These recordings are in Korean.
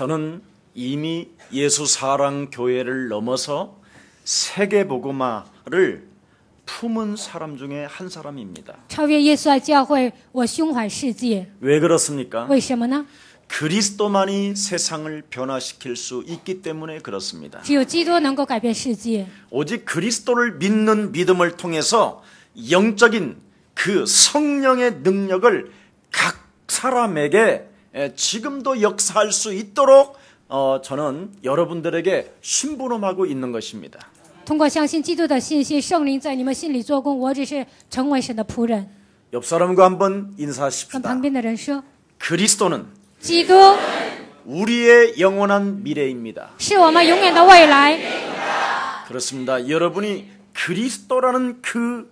저는 이미 예수 사랑 교회를 넘어서 세계 복음화를 품은 사람 중에 한 사람입니다. 超越耶稣爱教会，我胸怀世界。 왜 그렇습니까? 为什么呢？ 그리스도만이 세상을 변화시킬 수 있기 때문에 그렇습니다. 只有基督能够改变世界。 오직 그리스도를 믿는 믿음을 통해서 영적인 그 성령의 능력을 각 사람에게 지금도 역사할 수 있도록 저는 여러분들에게 심부름하고 있는 것입니다. 通过相信基督的信息，圣灵在你们心里做工。我只是成为神的仆人。 옆 사람과 한번 跟 인사하십시다. 旁边的人说， 그리스도는 基督 우리의 영원한 미래입니다. 是我们永远的未来。 그렇습니다. 여러분이 그리스도라는 그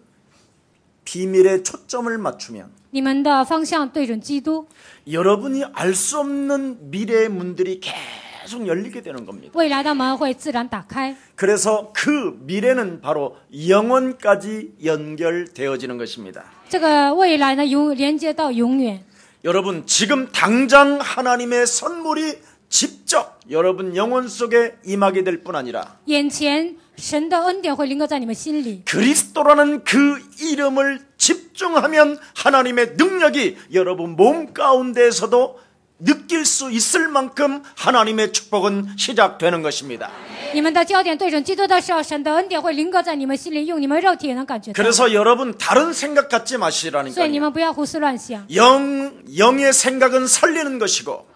비밀에 초점을 맞추면 你们的方向对准基督， 여러분이 알 수 없는 미래의 문들이 계속 열리게 되는 겁니다. 未来的门会自然打开。 그래서 그 미래는 바로 영원까지 연결되어지는 것입니다. 这个未来呢，连接到永远。 여러분 지금 당장 하나님의 선물이 직접 여러분 영혼 속에 임하게 될 뿐 아니라 眼前神的恩典会临格在你们心里。 그리스도라는 그 이름을 집중하면 하나님의 능력이 여러분 몸 가운데에서도 느낄 수 있을 만큼 하나님의 축복은 시작되는 것입니다. 你们的焦点对准基督的时候，神的恩典会临格在你们心里，用你们肉体也能感觉到。 그래서 여러분 다른 생각 갖지 所以你 마시라니까요. 们不要胡思乱想， 영의 생각은 살리는 것이고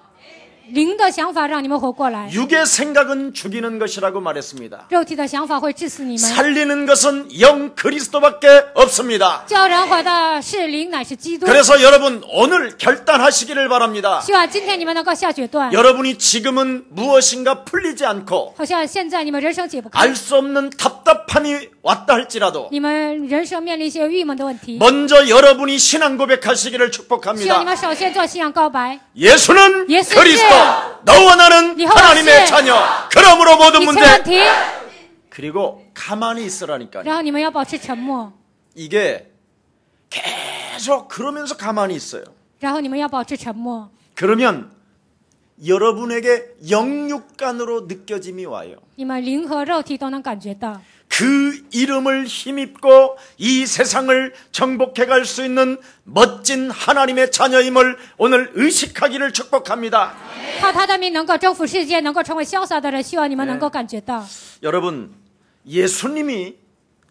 灵的想法让你们活过来， 육의 생각은 죽이는 것이라고 말했습니다. 肉体的想法会致死你们。 살리는 것은 영 그리스도밖에 없습니다. 叫人活的是灵，乃是基督。 그래서 여러분 오늘 결단하시기를 바랍니다. 希望今天你们能够下决断。 여러분이 지금은 무엇인가 풀리지 않고 好像现在你们人生解不开， 알 수 없는 답답함이 왔다 할지라도 你们人生面临一些郁闷的问题， 먼저 여러분이 신앙 고백하시기를 希望你 축복합니다. 们首先做信仰告白。 예수는 예수 그리스도, 너와 나는 네 허락 하나님의 씨. 자녀. 그러므로 모든 一切 문제 问题， 그리고 가만히 있으라니까요. 然后你们要保持沉默， 이게 계속 그러면서 가만히 있어요. 然后你们要保持沉默。 그러면 여러분에게 영육간으로 느껴짐이 와요. 你们灵和肉体都能感觉到， 그 이름을 힘입고 이 세상을 정복해 갈 수 있는 멋진 하나님의 자녀임을 오늘 의식하기를 축복합니다. 靠他的名能够征服世界，能够成为潇洒的人。希望你们能够感觉到， 여러분, 예수님이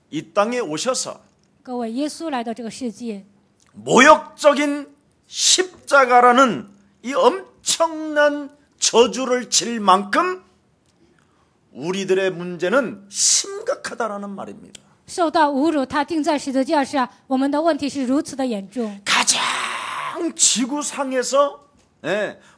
이 땅에 오셔서 各位，耶稣来到这个世界， 모욕적인 십자가라는 이 엄청난 저주를 질 만큼 우리들의 문제는 심각하다라는 말입니다. 受到侮辱，他钉在十字架上，我们的问题是如此的严重。 가장 지구상에서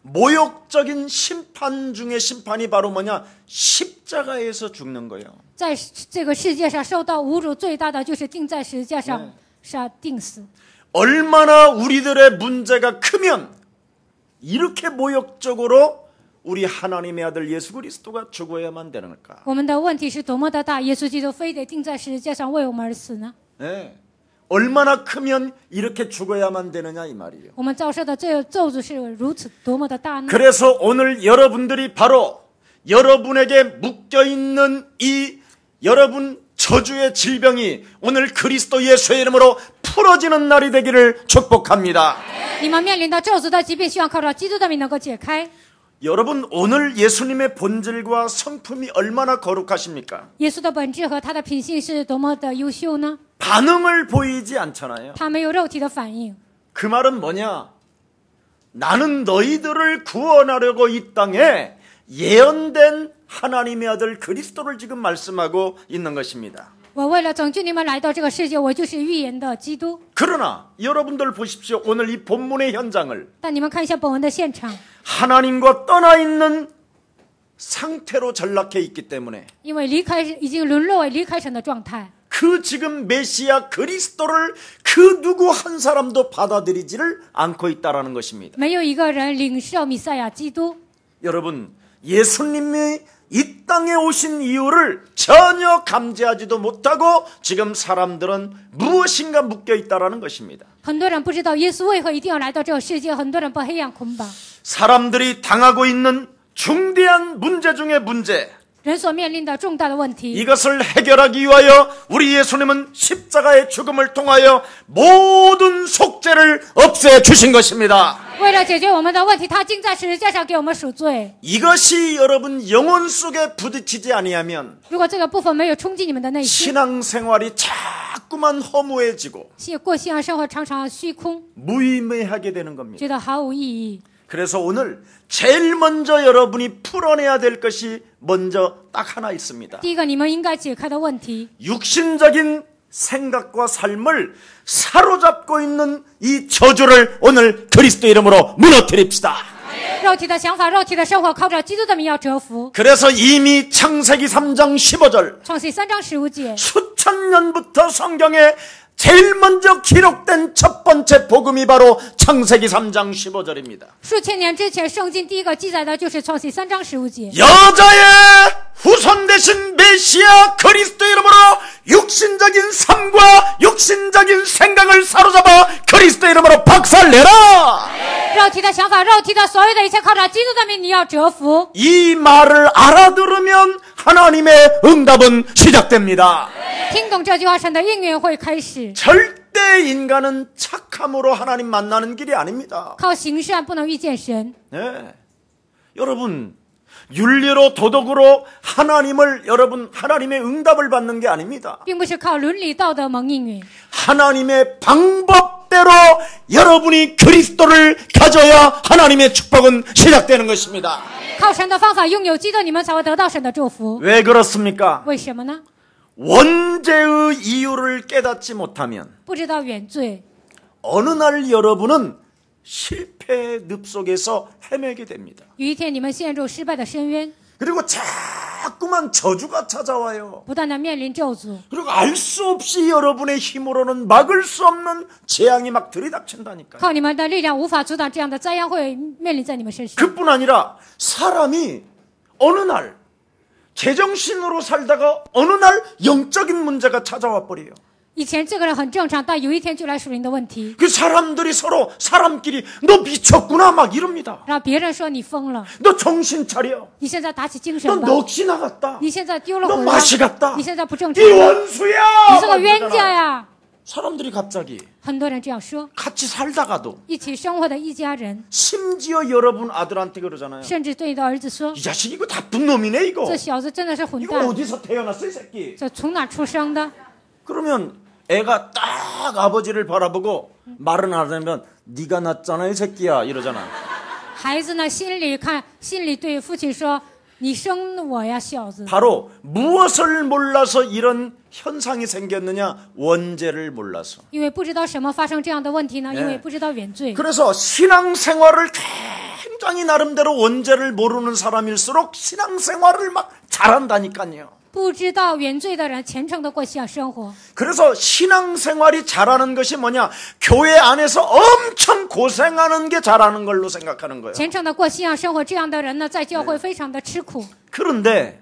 모욕적인 심판 중에 심판이 바로 뭐냐? 십자가에서 죽는 거예요. 在这个世界上受到侮辱最大的就是钉在十字架上钉死。 얼마나 우리들의 문제가 크면 이렇게 모욕적으로 우리 하나님의 아들 예수 그리스도가 죽어야만 되는가? 我们的问题是多么的大，耶稣基督非得钉在十字架上为我们而死呢？ 얼마나 크면 이렇게 죽어야만 되느냐 이 말이에요. 我们遭受的这咒诅是如此多么的大呢？ 그래서 오늘 여러분들이 바로 여러분에게 묶여있는 이 여러분 저주의 질병이 오늘 그리스도 예수의 이름으로 풀어지는 날이 되기를 축복합니다. 你们面临的咒诅的疾病，希望靠着基督的名能够解开。 여러분 오늘 예수님의 본질과 성품이 얼마나 거룩하십니까? 耶稣的本质和他的品性是多么的优秀呢？ 반응을 보이지 않잖아요. 他没有肉体的反应。 그 말은 뭐냐? 나는 너희들을 구원하려고 이 땅에 예언된 하나님의 아들 그리스도를 지금 말씀하고 있는 것입니다. 我为了拯救你们来到这个世界，我就是预言的基督。 그러나 여러분들 보십시오. 오늘 이 본문의 현장을 但你们看一下本文的现场， 하나님과 떠나 있는 상태로 전락해 있기 때문에 因为已经沦落为离开神的状态。 그 지금 메시아 그리스도를 그 누구 한 사람도 받아들이지를 않고 있다라는 것입니다. 没有一个人领受弥赛亚基督。 여러분, 예수님이 이 땅에 오신 이유를 전혀 감지하지도 못하고 지금 사람들은 무엇인가 묶여 있다라는 것입니다. 很多人不知道耶稣为何一定要来到这个世界，很多人被黑暗捆绑。 사람들이 당하고 있는 중대한 문제 중의 문제, 人所面临的重大的问题， 이것을 해결하기 위하여 우리 예수님은 십자가의 죽음을 통하여 모든 속죄를 없애주신 것입니다. 为了解决我们的问题，他钉在十字架上给我们赎罪。 이것이 여러분 영혼 속에 부딪히지 아니하면 如果这个部分没有冲击你们的内心， 신앙생활이 자꾸만 허무해지고 过信仰生活常常虚空， 무의미하게 되는 겁니다. 觉得毫无意义。 그래서 오늘 제일 먼저 여러분이 풀어내야 될 것이 먼저 딱 하나 있습니다. 第一个，你们应该解开的问题， 육신적인 생각과 삶을 사로잡고 있는 이 저주를 오늘 그리스도 이름으로 무너뜨립시다. 肉体的想法、肉体的生活，靠着基督的名要折服。 그래서 이미 창세기 3장 15절 创世3章15节， 수천 년부터 성경에 제일 먼저 기록된 첫 번째 복음이 바로 창세기 3장 15절입니다. 数千年之前，圣经第一个记载的就是创世3章15节。 여자의 후손 되신 메시아 그리스도 이름으로 육신적인 삶과 육신적인 생각을 사로잡아 그리스도 이름으로 박살내라. 肉体的想法、肉体的所有的一切，靠着基督的名，你要折服。 이 말을 알아들으면 하나님의 응답은 시작됩니다. 听懂这句话，神的应允会开始。 절대 인간은 착함으로 하나님 만나는 길이 아닙니다. 靠行善不能遇见神。 네. 여러분, 윤리로 도덕으로 하나님의 응답을 받는 게 아닙니다. 并不是靠伦理道德蒙应允， 하나님의 방법대로 여러분이 그리스도를 가져야 하나님의 축복은 시작되는 것입니다. 靠神的方法拥有基督，你们才会得到神的祝福。 왜 그렇습니까? 为什么呢？ 원죄의 이유를 깨닫지 못하면 不知道原罪， 어느 날 여러분은 실패의 늪 속에서 헤매게 됩니다. 有一天你们陷入失败的深渊， 그리고 자꾸만 저주가 찾아와요. 不断的面临咒诅， 그리고 알 수 없이 여러분의 힘으로는 막을 수 없는 재앙이 막 들이닥친다니까요. 靠你们的力量无法阻挡这样的灾殃会面临在你们身上。 그뿐 아니라 사람이 어느 날 제정신으로 살다가 어느 날 영적인 문제가 찾아와 버려요. 以前这个人很正常，但有一天就来属灵的问题， 그 사람끼리 너 미쳤구나 막 이럽니다. 让别人说你疯了， 너 정신 차려. 你现在打起精 너 神吧， 넋이 나갔다. 你现在丢了 너 魂了， 맛이 갔다. 你现在不正 이 常了， 원수야. 你是个 막 冤 이러잖아. 家呀！ 사람들이 갑자기 很多人这样说， 같이 살다가도 一起生活的一家人， 심지어 여러분 아들한테 그러잖아요. 甚至对你的儿子说 이 자식 이거 나쁜 놈이네 이거. 这小子真的是混 이거 蛋， 어디서 태어났어 이 새끼. 这从哪出生的？ 그러면 애가 딱 아버지를 바라보고 말은 안 하면 네가 낳았잖아 이 새끼야 이러잖아. 孩子呢，心里对父亲说：“你生我呀，小子！” 바로 무엇을 몰라서 이런 현상이 생겼느냐? 원죄를 몰라서. 因为不知道什么发生这样的问题呢？因为不知道原罪。 그래서 신앙생활을 굉장히 나름대로 원죄를 모르는 사람일수록 신앙생활을 막 잘한다니까요. 不知道原罪的人虔诚的过信仰生活。 그래서 신앙생활이 잘하는 것이 뭐냐? 교회 안에서 엄청 고생하는 게 잘하는 걸로 생각하는 거예요. 虔诚的过信仰生活，这样的人呢，在教会非常的吃苦。 그런데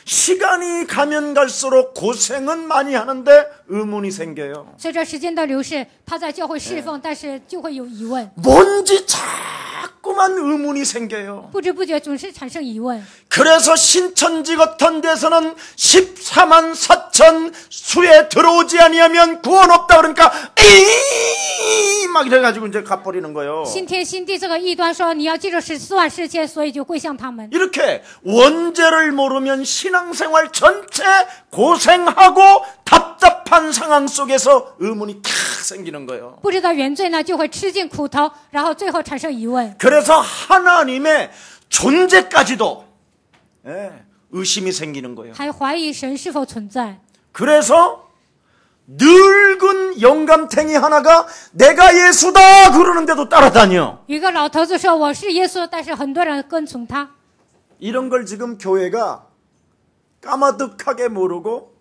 시간이 가면 갈수록 고생은 많이 하는데 의문이 생겨요. 随着时间的流逝，他在教会侍奉，但是就会有疑问， 뭔지 자꾸만 의문이 생겨요. 不知不觉总是产生疑问。 그래서 신천지 같은 데서는 14만 4천 수에 들어오지 아니하면 구원 없다 그러니까 에이 막 이래가지고 이제 가버리는 거예요. 新天新地这个异端说你要记住14万世界，所以就归向他们。 이렇게 원죄를 모르면 신앙생활 전체 고생하고 답답한 상황 속에서 의문이 탁 생기는 거예요. 不知道原罪呢，就会吃尽苦头，然后最后产生疑问。 그래서 하나님의 존재까지도 의심이 생기는 거예요. 还怀疑神是否存在。 그래서 늙은 영감탱이 하나가 내가 예수다 그러는데도 따라다녀. 有一个老头子说我是耶稣，但是很多人跟从他。 이런 걸 지금 교회가 까마득하게 모르고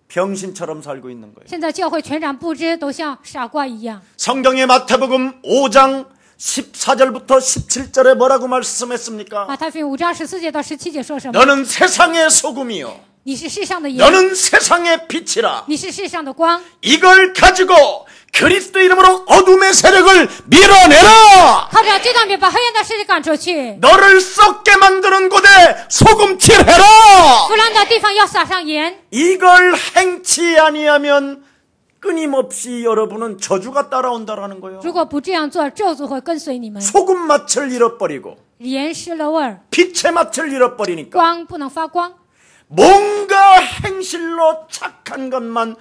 병신처럼 살고 있는 거예요. 现在教会全然不知，都像傻瓜一样。 성경의 마태복음 5장 14절부터 17절에 뭐라고 말씀했습니까? 马太福音5章14节到17节说什么？ 너는 세상의 소금이요 你是世上的盐， 너는 세상의 빛이라. 你是世上的光。 이걸 가지고 그리스도 이름으로 어둠의 세력을 밀어내라. 靠着这道笔把黑暗的势力赶出去。 너를 썩게 만드는 곳에 소금칠해라. 腐烂的地方要撒上盐。 이걸 행치 아니하면 끊임없이 여러분은 저주가 따라온다라는 거예요. 如果不这样做，咒诅会跟随你们。 소금 맛을 잃어버리고 盐失了味儿， 빛의 맛을 잃어버리니까 光不能发光。 뭔가 행실로 착한 것만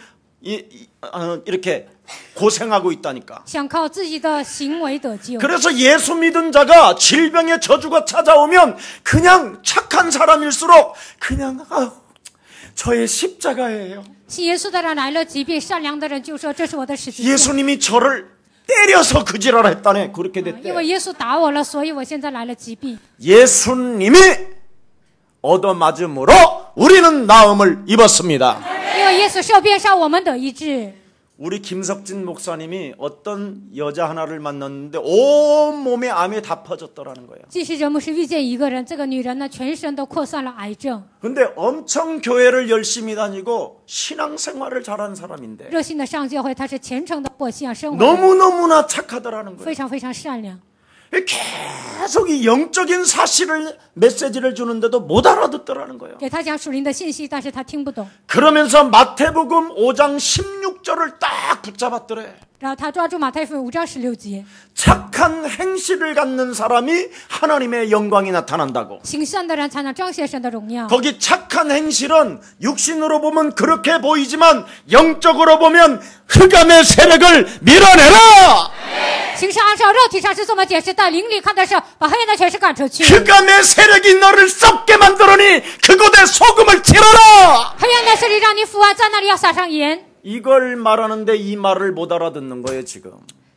이렇게 고생하고 있다니까. 想靠自己的行为得救。 그래서 예수 믿은 자가 질병의 저주가 찾아오면 그냥 착한 사람일수록 그냥 저의 십자가예요. 信耶稣的人来了疾病，善良的人就说这是我的十字架。 예수님이 저를 때려서 그 질환을 했다네. 그렇게 因为 됐대. 耶稣打我了，所以我现在来了疾病。 예수님이 얻어맞음으로 우리는 나음을 입었습니다. 因为耶稣受鞭伤，我们得医治。 우리 김석진 목사님이 어떤 여자 하나를 만났는데 온 몸에 암이 다 퍼졌더라는 거예요. 记事者牧师遇见一个人，这个女人呢，全身都扩散了癌症。 근데 엄청 교회를 열심히 다니고 신앙생활을 잘한 사람인데 热心的上教会，她是虔诚的过信仰生活， 너무너무나 착하더라는 거예요. 非常非常善良。 계속 이 영적인 사실을 메시지를 주는데도 못 알아듣더라는 거예요. 给她讲属灵的信息，但是她听不懂。 그러면서 마태복음 5장 16절을 딱 붙잡았더래. 然后她抓住马太福音5章16节， 착한 행실을 갖는 사람이 하나님의 영광이 나타난다고. 行善的人才能彰显神的荣耀。 거기 착한 행실은 육신으로 보면 그렇게 보이지만 영적으로 보면 흑암의 세력을 밀어내라. 行善按照肉体上是这么解释，但灵里看的是把黑暗的权势赶出去。 흑암의 세력이 너를 썩게 만들어니 그곳에 소금을 칠하라. 黑暗的势力让你腐烂，在那里要撒上盐。 이걸 말하는데 이 말을 못 알아듣는 거예요 지금.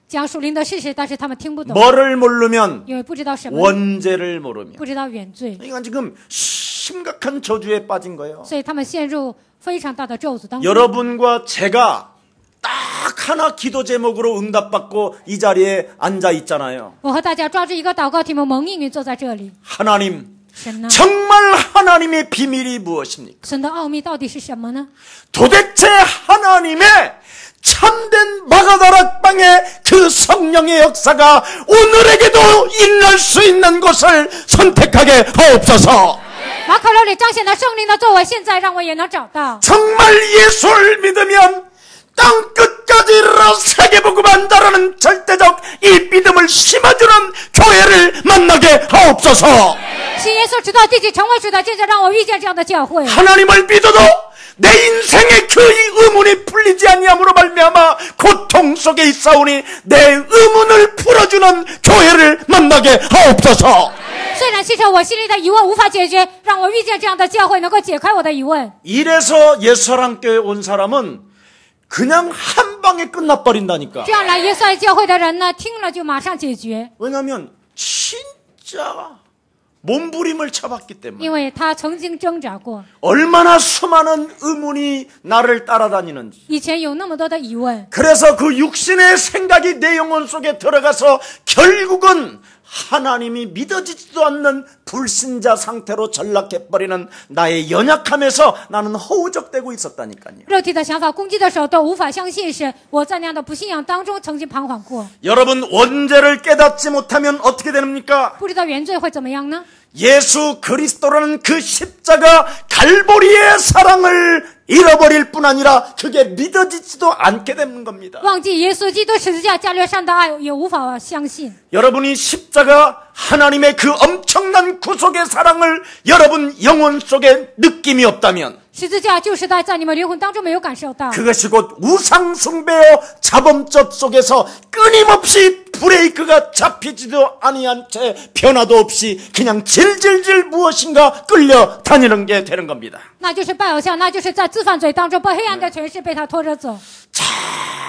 讲属灵的事实，但是他们听不懂， 뭐를 모르면 因为不知道什么， 원죄를 모르면. 不知道原罪， 이건 지금 심각한 저주에 빠진 거예요. 所以他们陷入非常大的咒诅当中。 여러분과 제가 딱 하나 기도 제목으로 응답받고 이 자리에 앉아 있잖아요. 我和大家抓住一个祷告题目，蒙应允坐在这里。 하나님, 神呢？ 정말 하나님의 비밀이 무엇입니까? 神的奥秘到底是什么呢？ 도대체 하나님의 참된 마가다락방의 그 성령의 역사가 오늘에게도 일어날 수 있는 곳을 선택하게 하옵소서. 马可楼里彰显的圣灵的作为，现在让我也能找到。 정말 예수를 믿으면 땅 끝까지 이르러 세계복음한다라는 절대적 이 믿음을 심어주는 교회를 만나게 하옵소서. 信耶稣直到地极，成为主的见证，让我遇见这样的教会。 하나님을 믿어도 내 인생의 그 의문이 풀리지 아니함으로 말미암아 고통 속에 있사오니 내 의문을 풀어주는 교회를 만나게 하옵소서. 虽然信神，我心里的疑问无法解决，让我遇见这样的教会，能够解开我的疑问。 이래서 예수사랑교회 온 사람은 그냥 한 방에 끝나버린다니까. 这样来耶稣爱教会的人呢，听了就马上解决， 왜냐하면 진짜 몸부림을 쳐봤기 때문에. 因为他曾经挣扎过， 얼마나 수많은 의문이 나를 따라다니는지. 以前有那么多的疑问， 그래서 그 육신의 생각이 내 영혼 속에 들어가서 결국은 하나님이 믿어지지도 않는 불신자 상태로 전락해버리는 나의 연약함에서 나는 허우적대고 있었다니까요. 肉体的想法攻击的时候都无法相信神。我在那样的不信仰当中曾经彷徨过， 여러분 원죄를 깨닫지 못하면 어떻게 됩니까? 不知道原罪会怎么样呢？ 예수 그리스도라는 그 십자가 갈보리의 사랑을 잃어버릴 뿐 아니라 그게 믿어지지도 않게 되는 겁니다. 忘记耶稣基督十字架加略上的爱，也无法相信。 여러분이 십자가 하나님의 그 엄청난 구속의 사랑을 여러분 영혼 속에 느낌이 없다면 十字架就是在你们灵魂当中没有感受到， 그것이 곧 우상 숭배와 자범죄 속에서 끊임없이 브레이크가 잡히지도 아니한 채 변화도 없이 그냥 질질질 무엇인가 끌려다니는 게 되는 겁니다. 那就是拜偶像，那就是在自犯罪当中被黑暗的权势被他拖着走。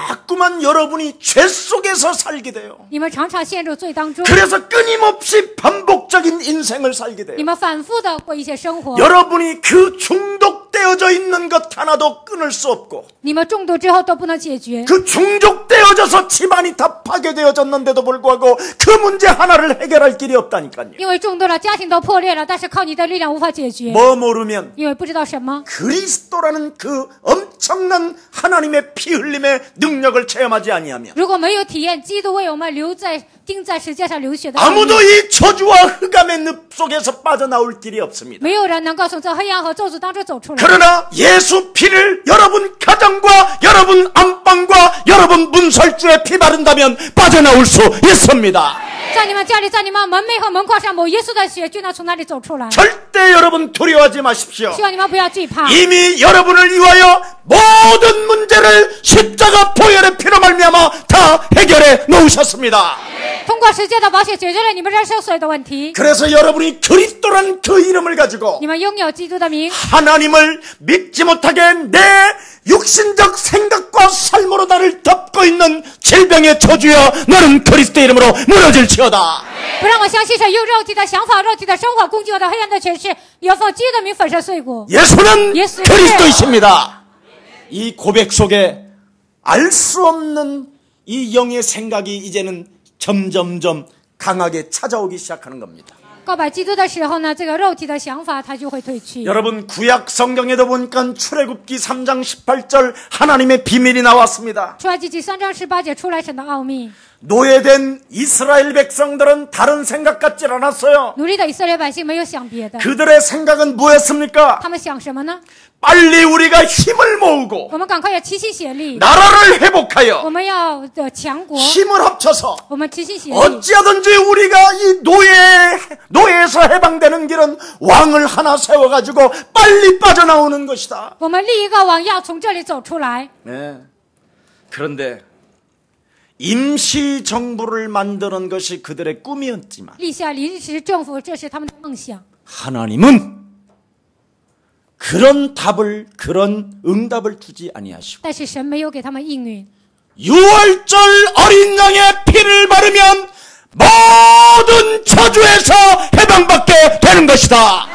자꾸만 여러분이 죄 속에서 살게 돼요. 你们常常陷入罪当中， 그래서 끊임없이 반복적인 인생을 살게 돼요. 你们反复的过一些生活， 여러분이 그 중독되어져 있는 것 하나도 끊을 수 없고 你们中毒之后都不能解决， 그 중독되어져서 집안이 다 파괴되어졌는데도 불구하고 그 문제 하나를 해결할 길이 없다니까요. 因为中毒了，家庭都破裂了，但是靠你的力量无法解决， 뭐 모르면 因为不知道什么。 그리스도라는 그 엄청난 엄청난 하나님의 피 흘림의 능력을 체험하지 아니하면 如果没有体验基督为我们钉在十字架上流血的奥秘， 아무도 이 저주와 흑암의 늪 속에서 빠져나올 길이 없습니다. 没有人能够从这黑暗和咒诅当中走出来。 그러나 예수 피를 여러분 가정과 여러분 안방과 여러분 문설주에 피 바른다면 빠져나올 수 있습니다. 在你们家里，在你们门楣和门框上抹耶稣的血，就能从那里走出来。 절대 여러분 두려워하지 마십시오. 希望你们不要惧怕。 이미 여러분을 위하여 모든 문제를 십자가 보혈의 피로 말미암아 다 해결해 놓으셨습니다. 通过十字架的宝血解决了你们人生所有的问题。 그래서 여러분이 그리스도란 그 이름을 가지고 你们拥有基督的名， 하나님을 믿지 못하게 내 육신적 생각과 삶으로 나를 덮고 있는 질병의 저주여 너는 그리스도 이름으로 무너질지어다. 不让我相信是用肉体的想法、肉体的生活攻击我的黑暗的权势，你要奉基督的名粉身碎骨。 예수는 예수. 그리스도이십니다. 이 고백 속에 알 수 없는 이 영의 생각이 이제는 점점점 강하게 찾아오기 시작하는 겁니다. 告白基督的时候呢，这个肉体的想法它就会退去。 여러분 구약 성경에도 보니까 출애굽기 3장 18절 하나님의 비밀이 나왔습니다. 出埃及记3章18节出来神的奥秘。 노예된 이스라엘 백성들은 다른 생각 같질 않았어요. 奴隶的以色列百姓没有想别的， 그들의 생각은 뭐였습니까? 他们想什么呢？ 빨리 우리가 힘을 모으고 我们赶快要齐心协力， 나라를 회복하여 我们要强国， 힘을 합쳐서 我们齐心协力， 어찌하든지 우리가 이 노예에서 해방되는 길은 왕을 하나 세워가지고 빨리 빠져나오는 것이다. 我们立一个王，要从这里走出来。 네. 그런데 임시 정부를 만드는 것이 그들의 꿈이었지만 立下临时政府，这是他们的梦想。 하나님은 그런 응답을 주지 아니하시고 但是神没有给他们应允。 유월절 어린 양의 피를 바르면 모든 저주에서 해방받게 되는 것이다.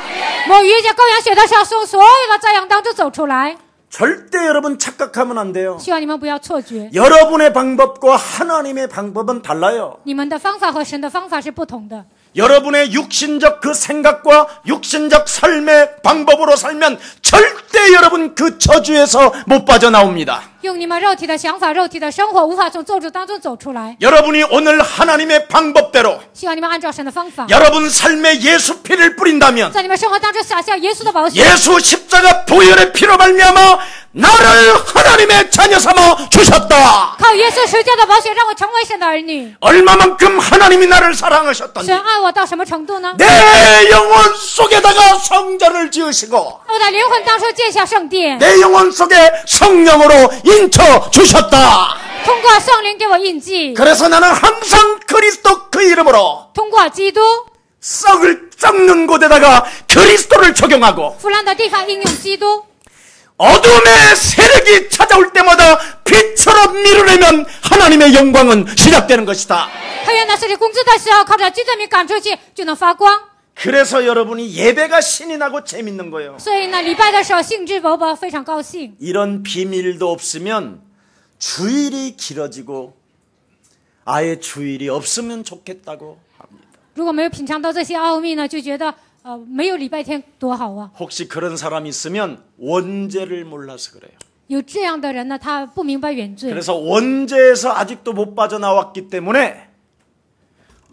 某逾越节羔羊血的时候，从所有的灾殃当中走出来。 절대 여러분 착각하면 안 돼요. 希望你们不要错觉， 여러분의 방법과 하나님의 방법은 달라요. 你们的方法和神的方法是不同的。 여러분의 육신적 그 생각과 육신적 삶의 방법으로 살면 절대 여러분 그 저주에서 못 빠져나옵니다. 用你们肉体的想法、肉体的生活，无法从咒诅当中走出来。 여러분이 오늘 하나님의 방법대로 希望你们按照神的方法， 여러분 삶에 예수 피를 뿌린다면 在你们生活当中洒下耶稣的宝血， 예수 십자가 보혈의 피로 말미암아 나를 하나님의 자녀 삼아 주셨다. 靠耶稣十字架的宝血，让我成为神的儿女。 얼마만큼 하나님이 나를 사랑하셨던지 神爱我到什么程度呢？ 내 영혼 속에다가 성전을 지으시고 我的灵魂当中建下圣殿， 내 영혼 속에 성령으로 인쳐 주셨다. 通过圣灵给我印记， 그래서 나는 항상 그리스도 그 이름으로 通过基督 썩는 곳에다가 그리스도를 적용하고 腐烂的地方应用基督。 어둠의 세력이 찾아올 때마다 빛처럼 밀어내면 하나님의 영광은 시작되는 것이다. 黑暗的势力攻击的时候，靠着基督的名赶出去，就能发光。 그래서 여러분이 예배가 신이 나고 재밌는 거예요. 所以呢，礼拜的时候兴致勃勃，非常高兴。 이런 비밀도 없으면 주일이 길어지고 아예 주일이 없으면 좋겠다고 합니다. 如果没有品尝到这些奥秘呢，就觉得没有礼拜天多好啊。 혹시 그런 사람이 있으면 원죄를 몰라서 그래요. 有这样的人呢，他不明白原罪， 그래서 원죄에서 아직도 못 빠져나왔기 때문에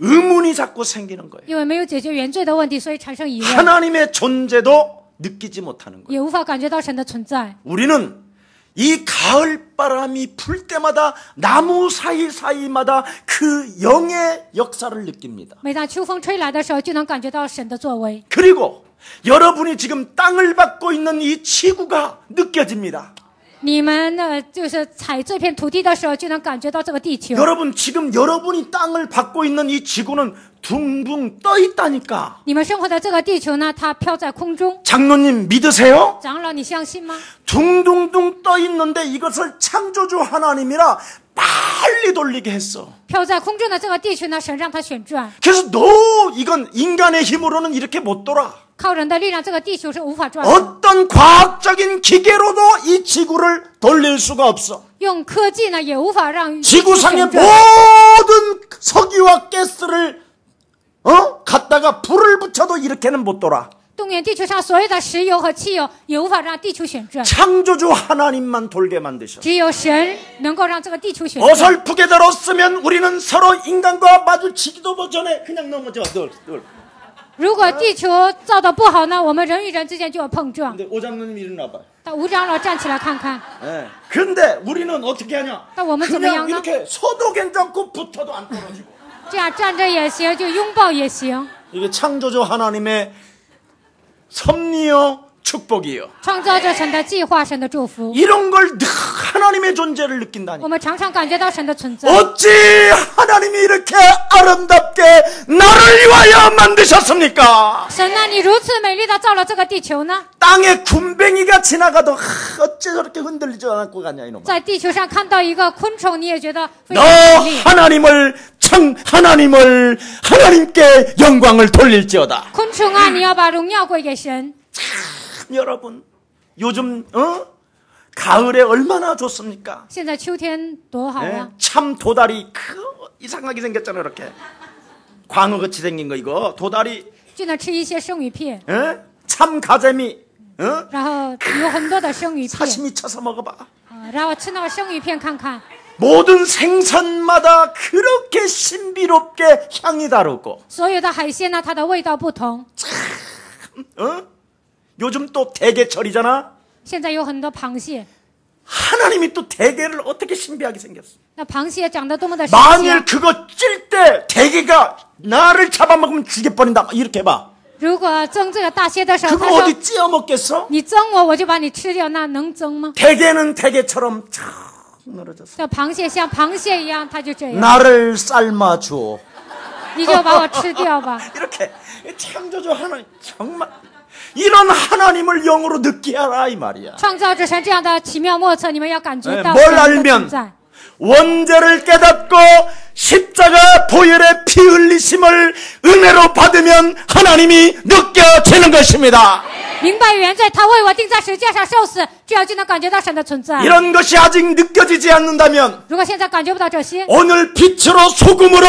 의문이 자꾸 생기는 거예요. 因为没有解决原罪的问题，所以产生疑问， 하나님의 존재도 느끼지 못하는 거예요. 也无法感觉到神的存在。 우리는 이 가을 바람이 불 때마다 나무 사이사이마다 그 영의 역사를 느낍니다. 每当秋风吹来的时候，就能感觉到神的作为。 그리고 여러분이 지금 땅을 밟고 있는 이 지구가 느껴집니다. 你们呢，就是踩这片土地的时候，就能感觉到这个地球。 여러분 지금 여러분이 땅을 밟고 있는 이 지구는 둥둥 떠 있다니까. 你们生活的这个地球呢，它飘在空中。 장로님 믿으세요? 长老，你相信吗？ 둥둥둥 떠 있는데 이것을 창조주 하나님이라 빨리 돌리게 했어. 飘在空中的这个地球呢，神让它旋转。 그래서 이건 인간의 힘으로는 이렇게 못 돌아. 靠人的力量，这个地球是无法转的。 어떤 과학적인 기계로도 이 지구를 돌릴 수가 없어. 用科技呢，也无法让 지구상의 旋转 모든 석유와 가스를 갖다가 불을 붙여도 이렇게는 못 돌아. 动员地球上所有的石油和汽油，也无法让地球旋转。 창조주 하나님만 돌게 만드셨어. 只有神能够让这个地球旋转。 어설프게 들었으면 우리는 서로 인간과 마주치기도 전에 그냥 넘어져. 늘. 如果地球造的不好呢，我们人与人之间就有碰撞。 근데 오장로님 일어나 봐. 但吴长老站起来看看， 예. 근데 우리는 어떻게 하냐? 那我们怎么样 그냥 呢？ 이렇게 서도 괜찮고 붙어도 안 떨어지고. 这样站着也行，就拥抱也行。 이게 창조주 하나님의 섭리요 축복이요. 创造着神的计划，神的祝福。 이런 걸 늘 하나님의 존재를 느낀다니. 我们常常感觉到神的存在。 어찌 하나님이 이렇게 아름답게 나를 위하여 만드셨습니까? 神啊，你如此美丽的造了这个地球呢？ 땅에 군뱅이가 지나가도 어째 저렇게 흔들리지 않고 가냐 이놈아. 在地球上看到一个昆虫，你也觉得非 너 常美丽。 하나님께 영광을 돌릴지어다. 昆虫啊，你要把荣耀归给神。 여러분, 요즘 가을에 얼마나 좋습니까? 现在秋天多好 네? 啊！ 참 도다리 이상하게 생겼잖아요. 이렇게 광어같이 생긴 거 이거 도다리. 就能吃一些生鱼片， 에? 참 가재미. 然后有很多的生鱼片， 사시미 쳐서 먹어봐. 然后吃那个生鱼片看看。 모든 생선마다 그렇게 신비롭게 향이 다르고 所有的海鲜呢，它的味道不同。 요즘 또 대게철이잖아. 现在有很多螃蟹， 하나님이 또 대게를 어떻게 신비하게 생겼어. 那螃蟹长得多么的神 만일 奇！ 그거 찔 때 대게가 나를 잡아먹으면 죽여버린다 이렇게 봐. 如果蒸这个大蟹的时候，他 그거 说 어디 찌어먹겠어? 你蒸我，我就把你吃掉，那能蒸吗？ 대게는 대게처럼 촥 늘어졌어. 这螃蟹像螃蟹一样，它就这样， 나를 삶아줘. 你就把我吃掉吧。 이렇게 창조주 하나님 정말 이런 하나님을 영으로 느끼게 하라 이 말이야. 创造之神这样的奇妙莫测，你们要感觉到 뭘 神的 알면 存在。 원죄를 깨닫고 십자가 보혈의 피 흘리심을 은혜로 받으면 하나님이 느껴지는 것입니다. 明白原罪，他为我钉在十字架上受死，这样就能感觉到神的存在。 이런 것이 아직 느껴지지 않는다면 如果现在感觉不到这些， 오늘 빛으로 소금으로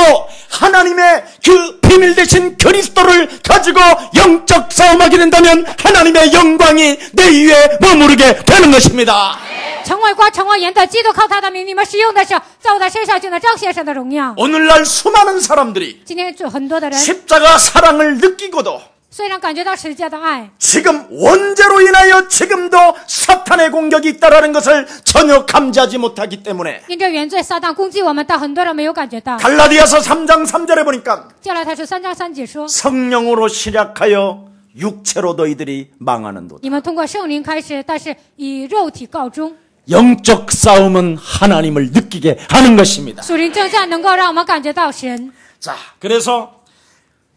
하나님의 그 비밀 되신 그리스도를 가지고 영적 싸움하게 된다면 하나님의 영광이 내 위에 머무르게 되는 것입니다. 成为光、成为盐的基督，靠他的名，你们使用的时候，在我的身上就能彰显神的荣耀。 오늘날 수많은 사람들이 今天有很多的人， 십자가 사랑을 느끼고도 虽然感觉到十字架的爱， 지금 원죄로 인하여 지금도 사탄의 공격이 있다라는 것을 전혀 감지하지 못하기 때문에 因着原罪，撒旦攻击我们，但很多人没有感觉到。 갈라디아서 3장 3절에 보니까 加拉太书3章3节说， 성령으로 시작하여 육체로 너희들이 망하는도다. 你们通过圣灵开始，但是以肉体告终。 영적 싸움은 하나님을 느끼게 하는 것입니다. 属灵征战能够让我们感觉到神。 자, 그래서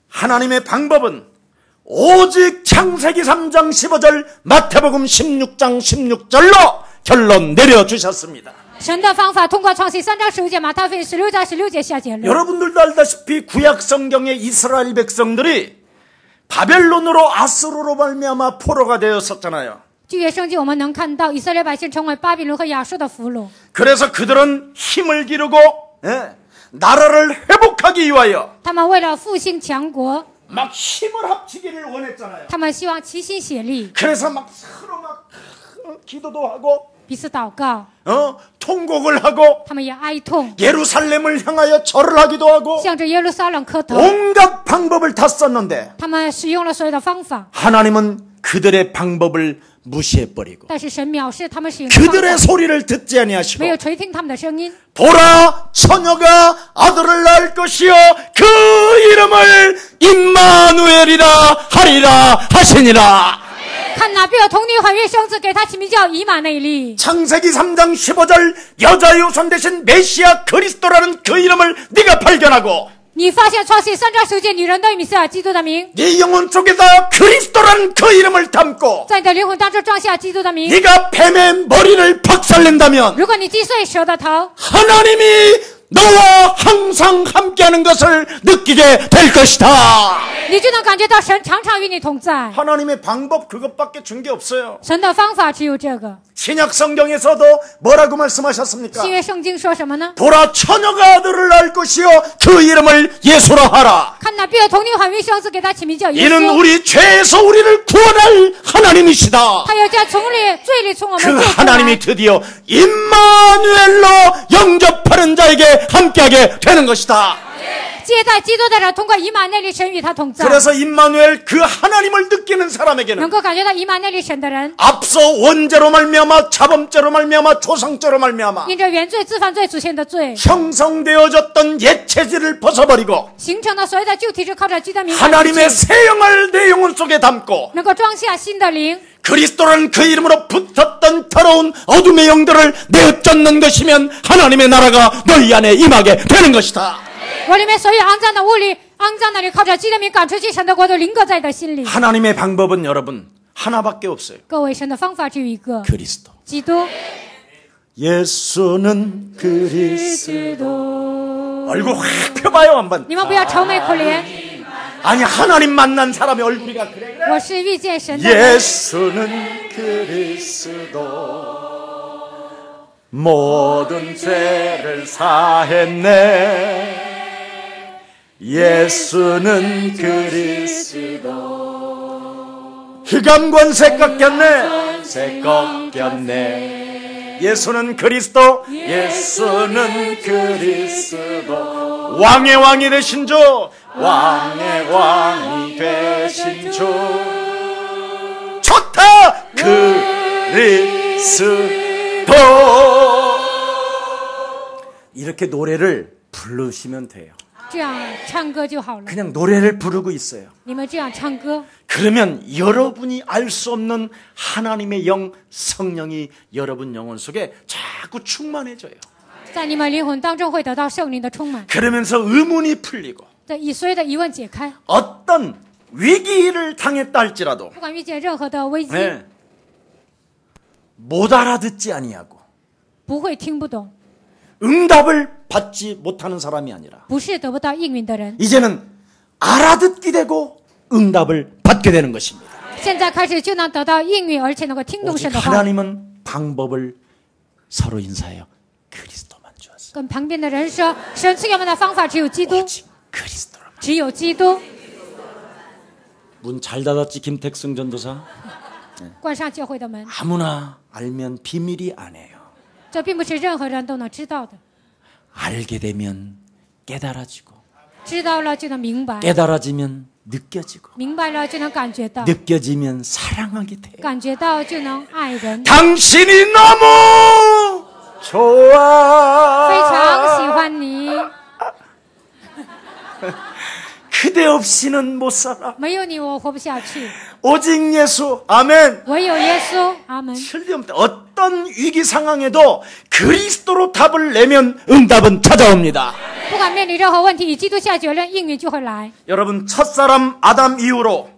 하나님의 방법은 오직 창세기 3장 15절 마태복음 16장 16절로 결론 내려주셨습니다. 神的方法通过创世3章15节、马太福音16章16节下结论。 여러분들도 알다시피 구약 성경의 이스라엘 백성들이 바벨론으로 아수르로 말미암아 포로가 되었었잖아요. 旧约圣经我们能看到以色列百姓成为巴比伦和亚述的俘虏， 그래서 그들은 힘을 기르고 나라를 회복하기 위하여 他们为了复兴强国， 막 힘을 합치기를 원했잖아요. 他们希望齐心协力， 그래서 막 서로 막 기도도 하고 彼此祷告， 통곡을 하고 他们也哀痛， 예루살렘을 향하여 절을 하기도 하고 向着耶路撒冷磕头。 온갖 방법을 다 썼는데 他们使用了所有的方法， 하나님은 그들의 방법을 무시해버리고 但是神藐视他们使用的方 그들의 法， 소리를 듣지 아니하시고 没有垂听他们的声音。 보라 처녀가 아들을 낳을 것이요 그 이름을 임마누엘이라 하리라 하시니라. 看哪，必有童女怀孕生子，给他起名叫以马内利。 창세기 3장 15절 여자의 우선 대신 메시아 그리스도라는 그 이름을 네가 발견하고 你发现创世3章15节，女人的以色列基督的名， 네 영혼 속에다 그리스도라는 그 이름을 담고 在你的灵魂当中装下基督的名。 네가 뱀의 머리를 박살낸다면 如果你击碎蛇的头， 하나님이 너와 항상 함께하는 것을 느끼게 될 것이다. 你就能感觉到神常常与你同在。 하나님의 방법 그것밖에 준 게 없어요. 神的方法只有这个。 신약 성경에서도 뭐라고 말씀하셨습니까? 新约圣经说什么呢？ 보라 처녀가 아들을 낳을 것이요 그 이름을 예수라 하라. 看那必有童女怀孕生子，给他起名叫耶 이는 稣。 우리 죄에서 우리를 구원할 하나님이시다. 他要将罪里从我们 그 救出 하나님이 来。 드디어 임마누엘로 영접하는 자에게 함께하게 되는 것이다. 接待基督的人通过以马内利神与他同在， 그래서 임마누엘 그 하나님을 느끼는 能 사람에게는 够感觉到以马内利神的人， 앞서 원죄로 말미암아 자범죄로 말미암아 조상죄로 말미암아 因着原罪、自犯罪、祖先的罪， 형성되어졌던 옛 체질을 벗어버리고 形成的所有的旧体质，靠着基督的名来 하나님의 새 영을 내 영혼 속에 담고 能够装下新的灵。 그리스도라는 그 이름으로 붙었던 더러운 어둠의 영들을 내어쫓는 것이면 하나님의 나라가 너희 안에 임하게 되는 것이다. 我里面所有肮脏的物理、肮脏的灵，靠着基督的名赶出去，神的国度临格在你的心里。 하나님의 방법은 여러분 하나밖에 없어요. 各位，神的方法只有一个， 그리스도. 基督。 예수는 그리스도. 얼굴 확 펴봐요 한번. 你们不要愁眉苦脸， 아니 하나님 만난 사람의 얼굴이가 그래. 我是遇见神的人。 예수는 그리스도 모든 죄를 사했네. 예수는 그리스도 흑암권세 꺾였네. 예수는 그리스도. 예수는 그리스도 왕의 왕이 되신 주. 왕의 왕이 되신 주. 좋다. 그리스도. 이렇게 노래를 부르시면 돼요. 这样唱歌就好了。 그냥 노래를 부르고 있어요. 你们这样唱歌， 그러면 여러분이 알 수 없는 하나님의 영 성령이 여러분 영혼 속에 자꾸 충만해져요. 在你们灵魂当中会得到圣灵的充满， 그러면서 의문이 풀리고 这以所有的疑问解开。 어떤 위기를 당했다 할지라도 不管遇见任何的危机， 네, 못 알아듣지 아니하고 不会听不懂， 응답을 받지 못하는 사람이 아니라 不是得不到应允的人。 이제는 알아듣게 되고 응답을 받게 되는 것입니다. 现在开始就能得到应允，而且能够听懂 오직 神的话。 하나님은 방법을 서로 인사해요. 그리스도만 주었어요. 跟旁边的人说，神赐给我们的方法只有基督， 오직 그리스도만. 只有基督。 문 잘 닫았지 김택승 전도사. 关上教会的门， 아무나 알면 비밀이 아니에요. 这并不是任何人都能知道的。 알게 되면 깨달아지고 知道了就能明白， 깨달아지면 느껴지고 明白了就能感觉到， 느껴지면 사랑하게 돼요. 感觉到就能爱人。 당신이 너무 좋아. 非常喜欢你， 그대 없이는 못 살아. 没有你我活不下去。 오직 예수. 아멘. 唯有耶稣，阿门。 틀림없다. 어떤 위기 상황에도 그리스도로 답을 내면 응답은 찾아옵니다. 不管面临任何问题，以基督下决论，应允就会来。 여러분 첫사람 아담 이후로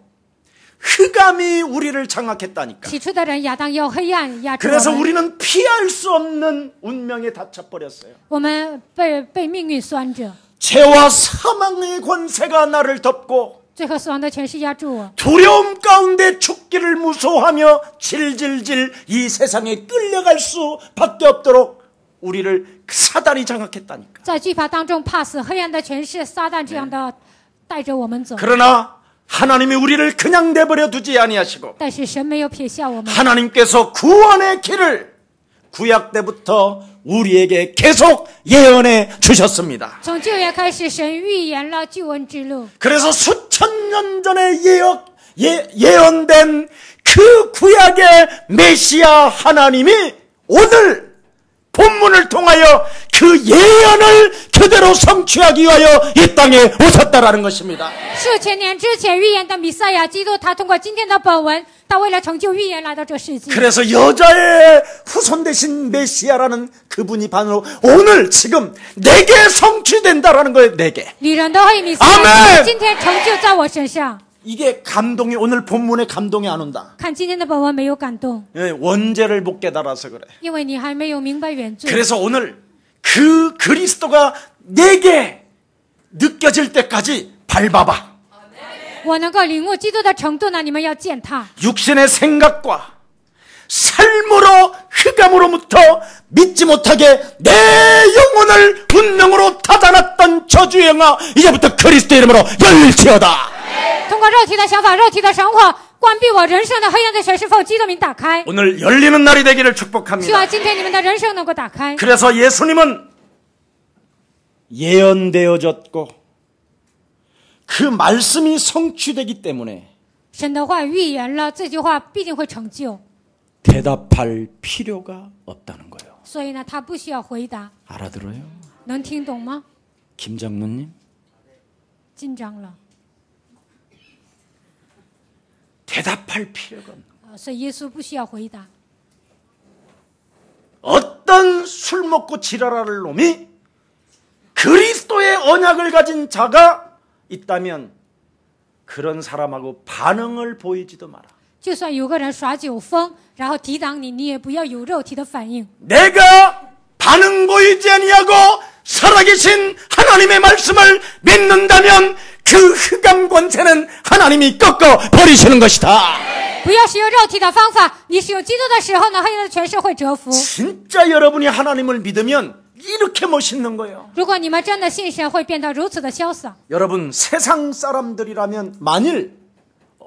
흑암이 우리를 장악했다니까. 起初的人亚当用黑暗压制 그래서 我们， 우리는 피할 수 없는 운명에 닫혀버렸어요. 我们被命运拴着， 죄와 사망의 권세가 나를 덮고 最后死亡的权势压住我， 두려움 가운데 죽기를 무서워하며 질질질 이 세상에 끌려갈 수밖에 없도록 우리를 사단이 장악했다니까. 在惧怕当中怕死，黑暗的权势撒旦这样的带着我们走。 그러나 하나님이 우리를 그냥 내버려 두지 아니하시고 但是神没有撇下我们， 하나님께서 구원의 길을 구약 때부터 우리에게 계속 예언해 주셨습니다. 从旧约开始，神预言了救恩之路。 그래서 수천 년 전에 예언된 그 구약의 메시아 하나님이 오늘 본문을 통하여 그 예언을 그대로 성취하기 위하여 이 땅에 오셨다라는 것입니다. 数千年之前预言的弥赛亚基督，他通过今天的本文，他为了成就预言来到这世界。 그래서 여자의 후손 되신 메시아라는 그분이 바로 오늘 지금 내게 성취된다라는 거예요. 내게. 女人都会弥赛 아멘 亚，今天成就在我身上。 이게 감동이 오늘 본문에 감동이 안 온다. 看今天的本文没有感动， 예, 원죄를 못 깨달아서 그래. 因为你还没有明白原罪。 그래서 오늘 그 그리스도가 내게 느껴질 때까지 밟아봐. 我能够领悟基督的程度呢，你们要践踏。 육신의 생각과 삶으로 흑암으로부터 믿지 못하게 내 영혼을 운명으로 닫아놨던 저주의 영아 이제부터 그리스도 이름으로 열지어다. 通过肉体的想法、肉体的生活，关闭我人生的黑暗的水，是否基督名打开？ 오늘 열리는 날이 되기를 希 축복합니다. 望今天你们的人生能够打开。 그래서 예수님은 예언되어졌고 그 말씀이 성취되기 때문에 神的话预言了，这句话必定会成就， 대답할 필요가 없다는 거예요. 所以呢，他不需要回答。 알아들어요? 能听懂吗？ 김 장로님? 紧张了， 대답할 필요가 없는 所以耶稣不需要回答。 어떤 술 먹고 지랄할 놈이 그리스도의 언약을 가진 자가 있다면 그런 사람하고 반응을 보이지도 마라. 就算有个人耍酒疯，然后抵挡你，你也不要有肉体的反应。 내가 반응 보이지 아니하고 살아계신 하나님의 말씀을 믿는다면 그 흑암 권세는 하나님이 꺾어 버리시는 것이다. 不要使用肉体的方法，你使用基督的时候呢，黑暗的权势会折服。 진짜 여러분이 하나님을 믿으면 이렇게 멋있는 거예요. 如果你们真的信神，会变得如此的潇洒。 여러분 세상 사람들이라면 만일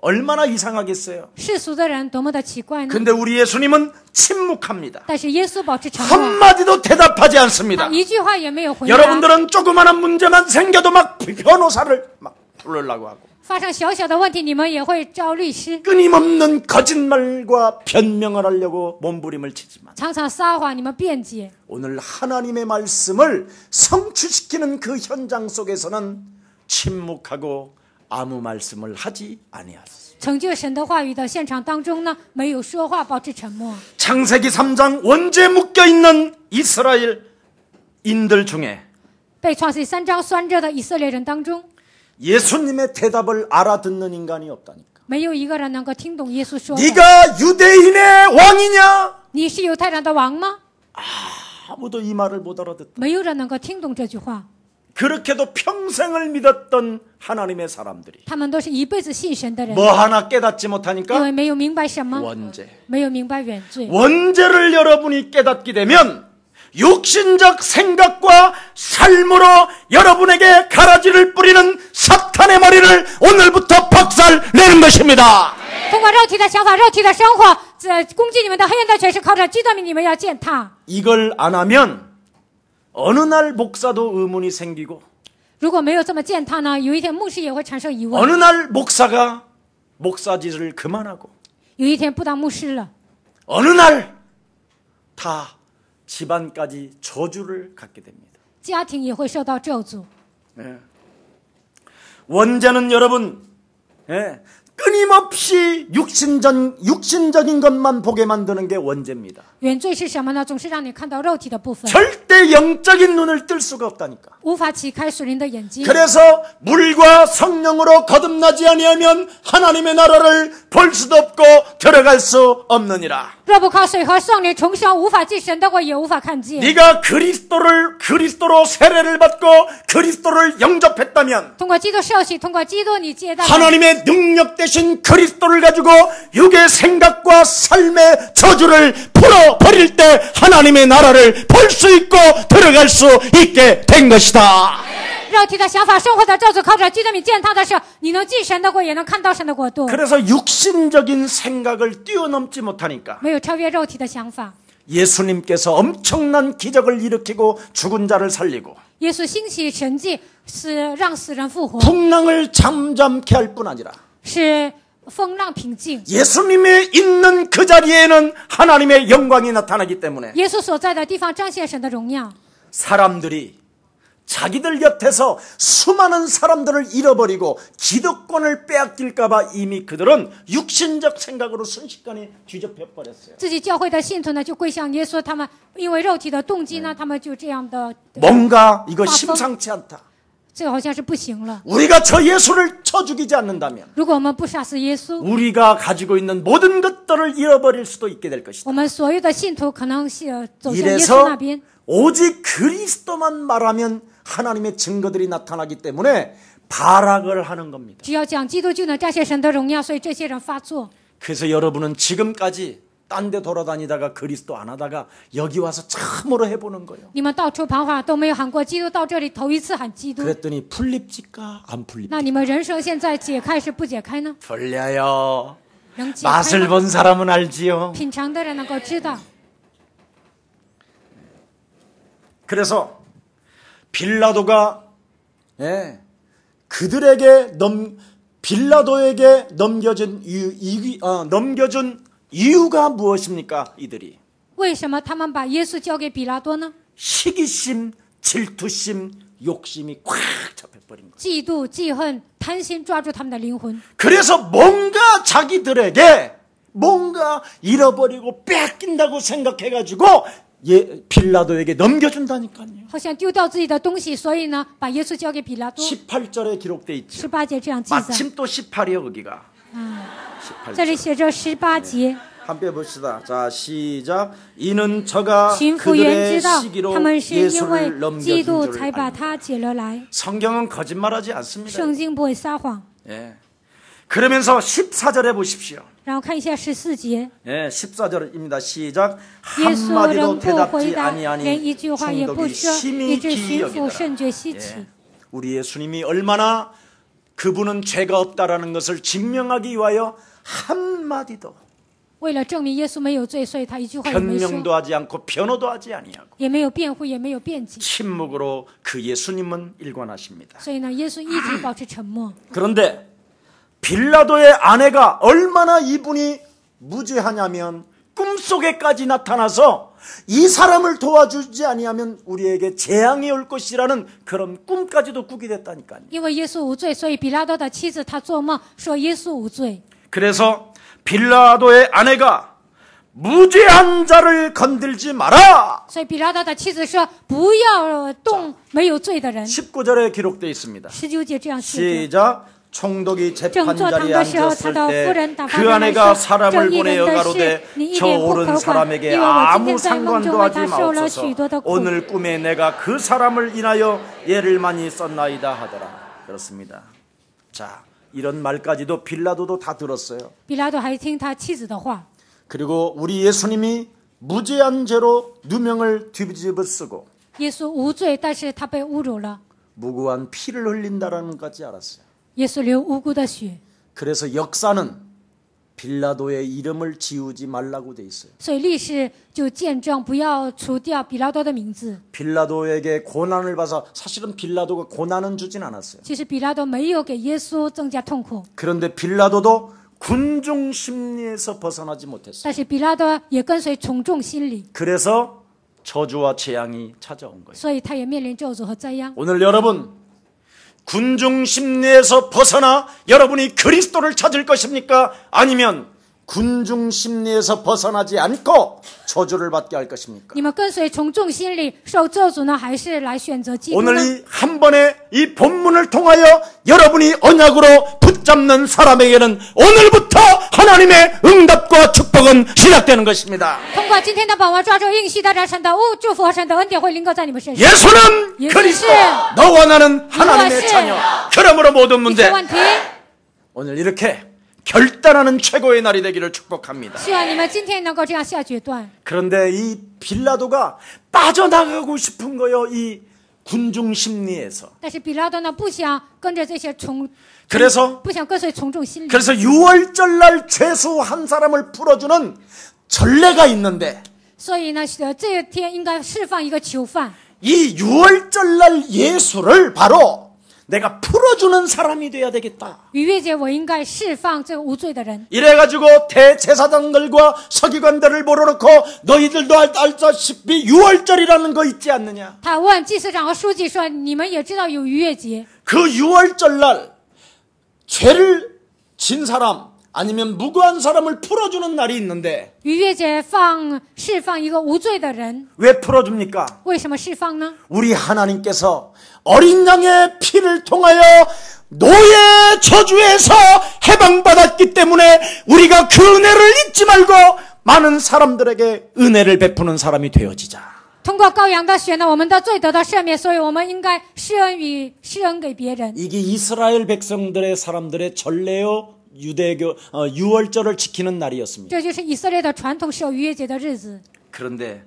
얼마나 이상하겠어요. 世俗的人多么的奇怪呢？ 근데 우리 예수님은 침묵합니다. 但是耶稣保持沉默， 한마디도 대답하지 他 않습니다. 一句话也没有回答。 여러분들은 조그마한 문제만 생겨도 막 변호사를 막 부르려고 하고 发生小小的问题，你们也会招律师， 끊임없는 거짓말과 변명을 하려고 몸부림을 치지만 常常撒谎，你们辩解。 오늘 하나님의 말씀을 성취시키는 그 현장 속에서는 침묵하고 아무 말씀을 하지 아니하셨습니다. 成就神的话语的现场当中呢，没有说话，保持沉默。 창세기 3장 원죄에 묶여있는 이스라엘인들 중에 被创世3章拴着的以色列人当中， 예수님의 대답을 알아듣는 인간이 없다니까. 没有一个人能够听懂耶稣说话。 네가 유대인의 왕이냐? 你是犹太人的王吗？ 아무도 이 말을 못 알아듣다. 没有人能够听懂这句话。 그렇게도 평생을 믿었던 하나님의 사람들이 他们都是一辈子信神的人， 뭐 하나 깨닫지 因 못하니까 为没有明白什么， 원죄. 没有明白原罪。 원죄를 여러분이 깨닫게 되면 육신적 생각과 삶으로 여러분에게 가라지를 뿌리는 사탄의 머리를 오늘부터 박살내는 것입니다. 通过肉体的想法、肉体的生活，攻击你们的黑暗的权势，靠着基督名，你们要践踏。 이걸 안 하면 어느 날 목사도 의문이 생기고 如果没有这么践踏呢，有一天牧师也会产生疑问， 어느 날 목사가 목사짓을 그만하고 有一天不当牧师了， 어느 날 다 집안까지 저주를 갖게 됩니다. 家庭也会受到咒诅。 네. 원죄는 여러분 끊임없이 육신적인 것만 보게 만드는 게 원죄입니다. 原罪是什么呢？总是让你看到肉体的部分， 절대 영적인 눈을 뜰 수가 없다니까. 无法启开属灵的眼睛。 그래서 물과 성령으로 거듭나지 아니하면 하나님의 나라를 볼 수도 없고 들어갈 수 없느니라. 若不靠水和圣灵重生，无法进神的国，也无法看见。 네가 그리스도로 세례를 받고 그리스도를 영접했다면 通过基督受洗，通过基督你接待。 하나님의 능력 대신 그리스도를 가지고 육의 생각과 삶의 저주를 풀어버릴 때 하나님의 나라를 볼 수 있고 들어갈 수 있게 된 것이다. 肉体的想法、生活的咒诅，靠着基督名践踏的时候，你能进神的国，也能看到神的国度。 그래서 육신적인 생각을 뛰어넘지 못하니까 没有超越肉体的想法。 예수님께서 엄청난 기적을 일으키고 죽은 자를 살리고 耶稣兴起神迹，是让死人复活， 풍랑을 잠잠케 할 뿐 아니라 是风浪平静。 예수님이 있는 그 자리에는 하나님의 영광이 나타나기 때문에 耶稣所在的地方彰显神的荣耀。 사람들이 자기들 곁에서 수많은 사람들을 잃어버리고 기득권을 빼앗길까봐 이미 그들은 육신적 생각으로 순식간에 뒤집혀버렸어요. 自己教会的信徒呢，就归向耶稣，他们因为肉体的动机呢，他们就这样的， 뭔가 이거 심상치 않다. 这个好像是不行了。 우리가 저 예수를 쳐 죽이지 않는다면 如果我们不杀死耶稣， 우리가 가지고 있는 모든 것들을 잃어버릴 수도 있게 될 것이다. 我们所有的信徒可能走向耶稣那 이래서 边。 오직 그리스도만 말하면 하나님의 증거들이 나타나기 때문에 발악을 하는 겁니다. 只要讲基督就能彰显神的荣耀，所以这些人发作。 그래서 여러분은 지금까지 딴 데 돌아다니다가 그리스도 안 하다가 여기 와서 참으로 해보는 거예요. 你们到处彷徨都没有喊过基督，到这里头一次喊基督。 그랬더니 풀립니까? 안 풀립니까? 那你们人生现在解开是不解开呢？ 풀려요. 能解开 맛을 吗？ 본 사람은 알지요. 品尝的人能够知道。 그래서 빌라도가 그들에게 빌라도에게 넘겨준 이유가 무엇입니까? 이들이 为什么他们把耶稣交给比拉多呢？ 시기심, 질투심, 욕심이 꽉 잡혀버린 거예요. 嫉妒、记恨、贪心抓住他们的灵魂， 그래서 뭔가 자기들에게 뭔가 잃어버리고 뺏긴다고 생각해가지고 빌라도에게 넘겨준다니까요. 好像丢掉自己的东西，所以呢，把耶稣交给比拉多。 18절에 기록돼 있죠. 18节这样记载， 마침 또 18이요 거기가. 这里写着18节。 함께 봅시다. 자, 시작. 이는 저가 巡抚员 그들의 知道 시기로 他们是因为 예수를 基督 넘겨준 才 줄 把 알고. 他解了来。 성경은 거짓말하지 않습니다. 圣经不会撒谎。 예. 그러면서 14절에 보십시오. 然后看一下14节， 예, 14절입니다. 시작. 耶稣 한마디도 仍不回 대답지 答，连 아니하니 一句话也不 총독이 说，以 심히 致巡抚 기여기더라. 甚觉稀奇。 우리 예수님이 얼마나 그분은 죄가 없다라는 것을 증명하기 위하여 한마디도 为了证明耶稣没有罪，所以他一句话也没说， 변명도 하지 않고 변호도 하지 아니하고 也没有辩护，也没有辩解。 침묵으로 그 예수님은 일관하십니다. 所以呢，耶稣一直保持沉默。 그런데 빌라도의 아내가 얼마나 이분이 무지하냐면 꿈속에까지 나타나서 이 사람을 도와주지 아니하면 우리에게 재앙이 올 것이라는 그런 꿈까지도 꾸게 됐다니까요. 因为耶稣无罪，所以比拉多的妻子她做梦说耶稣无罪。 그래서 빌라도의 아내가 무죄한 자를 건들지 마라. 所以比拉多的妻子说不要动没有罪的人。 19절에 기록되어 있습니다. 19节这样写着。 시작. 총독이 正坐堂 재판자리에 的时候，他 앉았을 的夫 때 人打发 그 人来 아내가 说：“正 사람을 义 보내어 人的事， 가로되 你一 저 点不 오른 可管， 사람에게 因为我今 아무 天在梦中 상관도 为他 하지 受了许 마옵소서. 多的苦。 오늘 꿈에 내가 그 사람을 인하여 예를 많이 썼나이다 하더라. 그렇습니다. 자, 이런 말까지도 빌라도도 다 들었어요. 比拉多还听他妻子的话， 그리고 우리 예수님이 무죄한 죄로 누명을 뒤집어 쓰고 耶稣无罪，但是他被侮辱了。 무고한 피를 흘린다라는 것까지 알았어요. 耶稣流无辜的血， 그래서 역사는 빌라도의 이름을 지우지 말라고 돼 있어요. 所以历史就见证不要除掉比拉多的名字。 빌라도에게 고난을 받아서 사실은 빌라도가 고난은 주진 않았어요. 其实比拉多没有给耶稣增加痛苦， 그런데 빌라도도 군중 심리에서 벗어나지 못했어요. 但是比拉多也跟随从众心理， 그래서 저주와 재앙이 찾아온 거예요. 所以他也面临咒诅和灾殃。 오늘 여러분 군중 심리에서 벗어나 여러분이 그리스도를 찾을 것입니까? 아니면 군중 심리에서 벗어나지 않고 저주를 받게 할 것입니까? 你们跟随从众心理受咒诅呢，还是来选择基督呢？ 오늘 이 한 번에 이 본문을 통하여 여러분이 언약으로 붙잡는 사람에게는 오늘부터 하나님의 응답과 축복은 시작되는 것입니다. 通过今天的本文抓住应许，带着神的祝福和神的恩典会临到在你们身上。 예수는 예수는 그리스도, 너와 나는 하나님의 예수는 자녀. 그러므로 모든 一 문제 些问题， 오늘 이렇게 결단하는 최고의 날이 되기를 축복합니다. 希望你们今天能够这样下决断。 그런데 이 빌라도가 빠져나가고 싶은 거요. 이 군중 심리에서. 但是比拉多呢，不想跟着这些그래서 不想跟随从众心理， 그래서 유월절날 죄수 한 사람을 풀어주는 전례가 있는데 所以呢，这一天应该释放一个囚犯。 이 유월절날 예수를 바로 내가 풀어주는 사람이 돼야 되겠다. 逾越节我应该释放这个无罪的人。 이래가지고 대제사장들과 서기관들을 몰아놓고 너희들도 알다시피 유월절이라는 거 있지 않느냐. 他问祭司长和书记说：“你们也知道有逾越节， 그 유월절날 죄를 진 사람 아니면 무고한 사람을 풀어주는 날이 있는데 逾越节释放一个无罪的人， 왜 풀어줍니까? 为什么释放呢？ 우리 하나님께서 어린 양의 피를 통하여 노예 저주에서 해방받았기 때문에 우리가 그 은혜를 잊지 말고 많은 사람들에게 은혜를 베푸는 사람이 되어지자. 通过羔羊的血呢，我们的罪得到赦免，所以我们应该施恩给别人。 이게 이스라엘 백성들의 사람들의 전례요 유대교 유월절을 지키는 날이었습니다. 这就是以色列的传统，守逾越节的日子。 그런데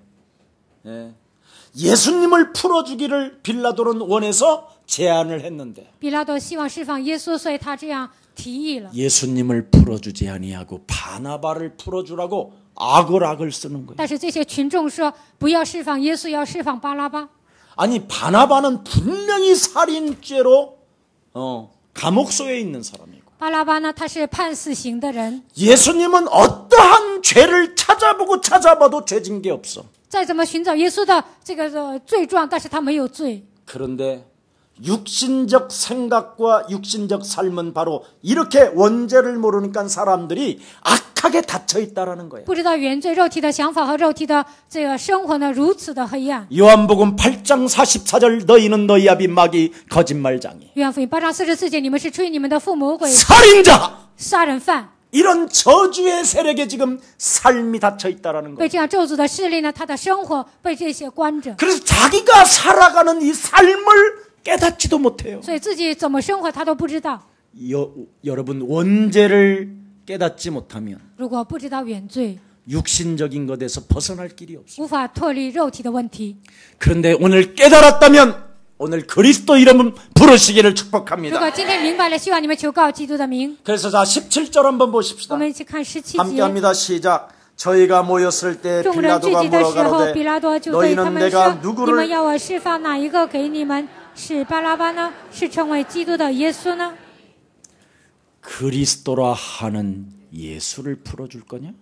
예수님을 풀어주기를 빌라도는 원해서 제안을 했는데 比拉多希望释放耶稣，所以他这样提议了。 예수님을 풀어주지 아니하고 바나바를 풀어주라고 악을 쓰는 거예요. 但是这些群众说不要释放耶稣，要释放巴拉巴。 아니 바나바는 분명히 살인죄로 감옥소에 있는 사람이고 巴拉巴呢，他是判死刑的人。 예수님은 어떠한 죄를 찾아봐도 죄진 게 없어. 再怎么寻找耶稣的这个罪状，但是他没有罪。 그런데 육신적 생각과 육신적 삶은 바로 이렇게 원죄를 모르니까 사람들이 악하게 닫혀 있다라는 거예요. 不知道原罪，肉体的想法和肉体的这个生活呢，如此的黑暗。 요한복음 8장 44절 너희는 너희 아비 마귀 거짓말장이 约翰福音8章44节，你们是吹你们的父魔鬼、 살인자 杀人犯， 이런 저주의 세력에 지금 삶이 닫혀 있다라는 被 거예요. 这样咒诅的势力呢，他的生活被这些关着， 그래서 자기가 살아가는 이 삶을 깨닫지도 못해요. 所以自己怎么生活他都不知道。 여러분 원죄를 깨닫지 못하면 如果不知道原罪， 육신적인 것에서 벗어날 길이 없어요. 无法脱离肉体的问题。 그런데 오늘 깨달았다면 오늘 그리스도 이름은 부르시기를 如 축복합니다. 果今天明白了，希望你们求告基督的名。 그래서 자 17절 한번 我 보십시다. 们一起看17节。 함께합니다. 시작. 저희가 모였을 때 众人聚 빌라도가 集的时候， 물어가로되 比拉多就对他 너희는 们 내가 说：“你们 누구를 要我释放哪一个给你们？是巴拉巴呢？是成为基督的耶稣呢？ 그리스도라 하는 예수를 풀어줄 거냐?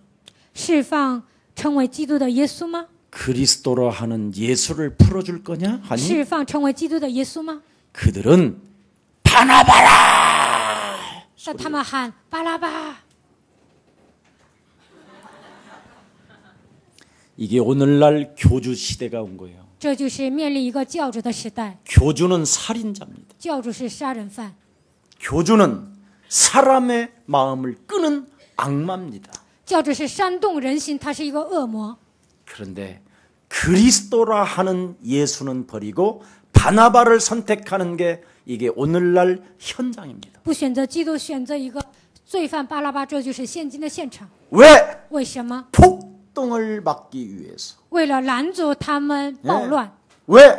释放成为基督的耶稣吗？ 그리스도라 하는 예수를 풀어줄 거냐? 아니 释放成为基督的耶稣吗？ 그들은 바나바라 但他们喊巴拉巴。 이게 오늘날 교주 시대가 온 거예요. 这就是面临一个教主的时代， 교주는 살인자입니다. 教主是杀人犯， 교주는 사람의 마음을 끄는 악마입니다. 教主是煽动人心，他是一个恶魔。 그런데 그리스도라 하는 예수는 버리고 바나바를 선택하는 게 이게 오늘날 현장입니다. 不选择基督，选择一个罪犯巴拉巴，这就是现今的现场。 왜? 为什么？ 폭동을 막기 위해서. 为了拦阻他们暴乱。 왜?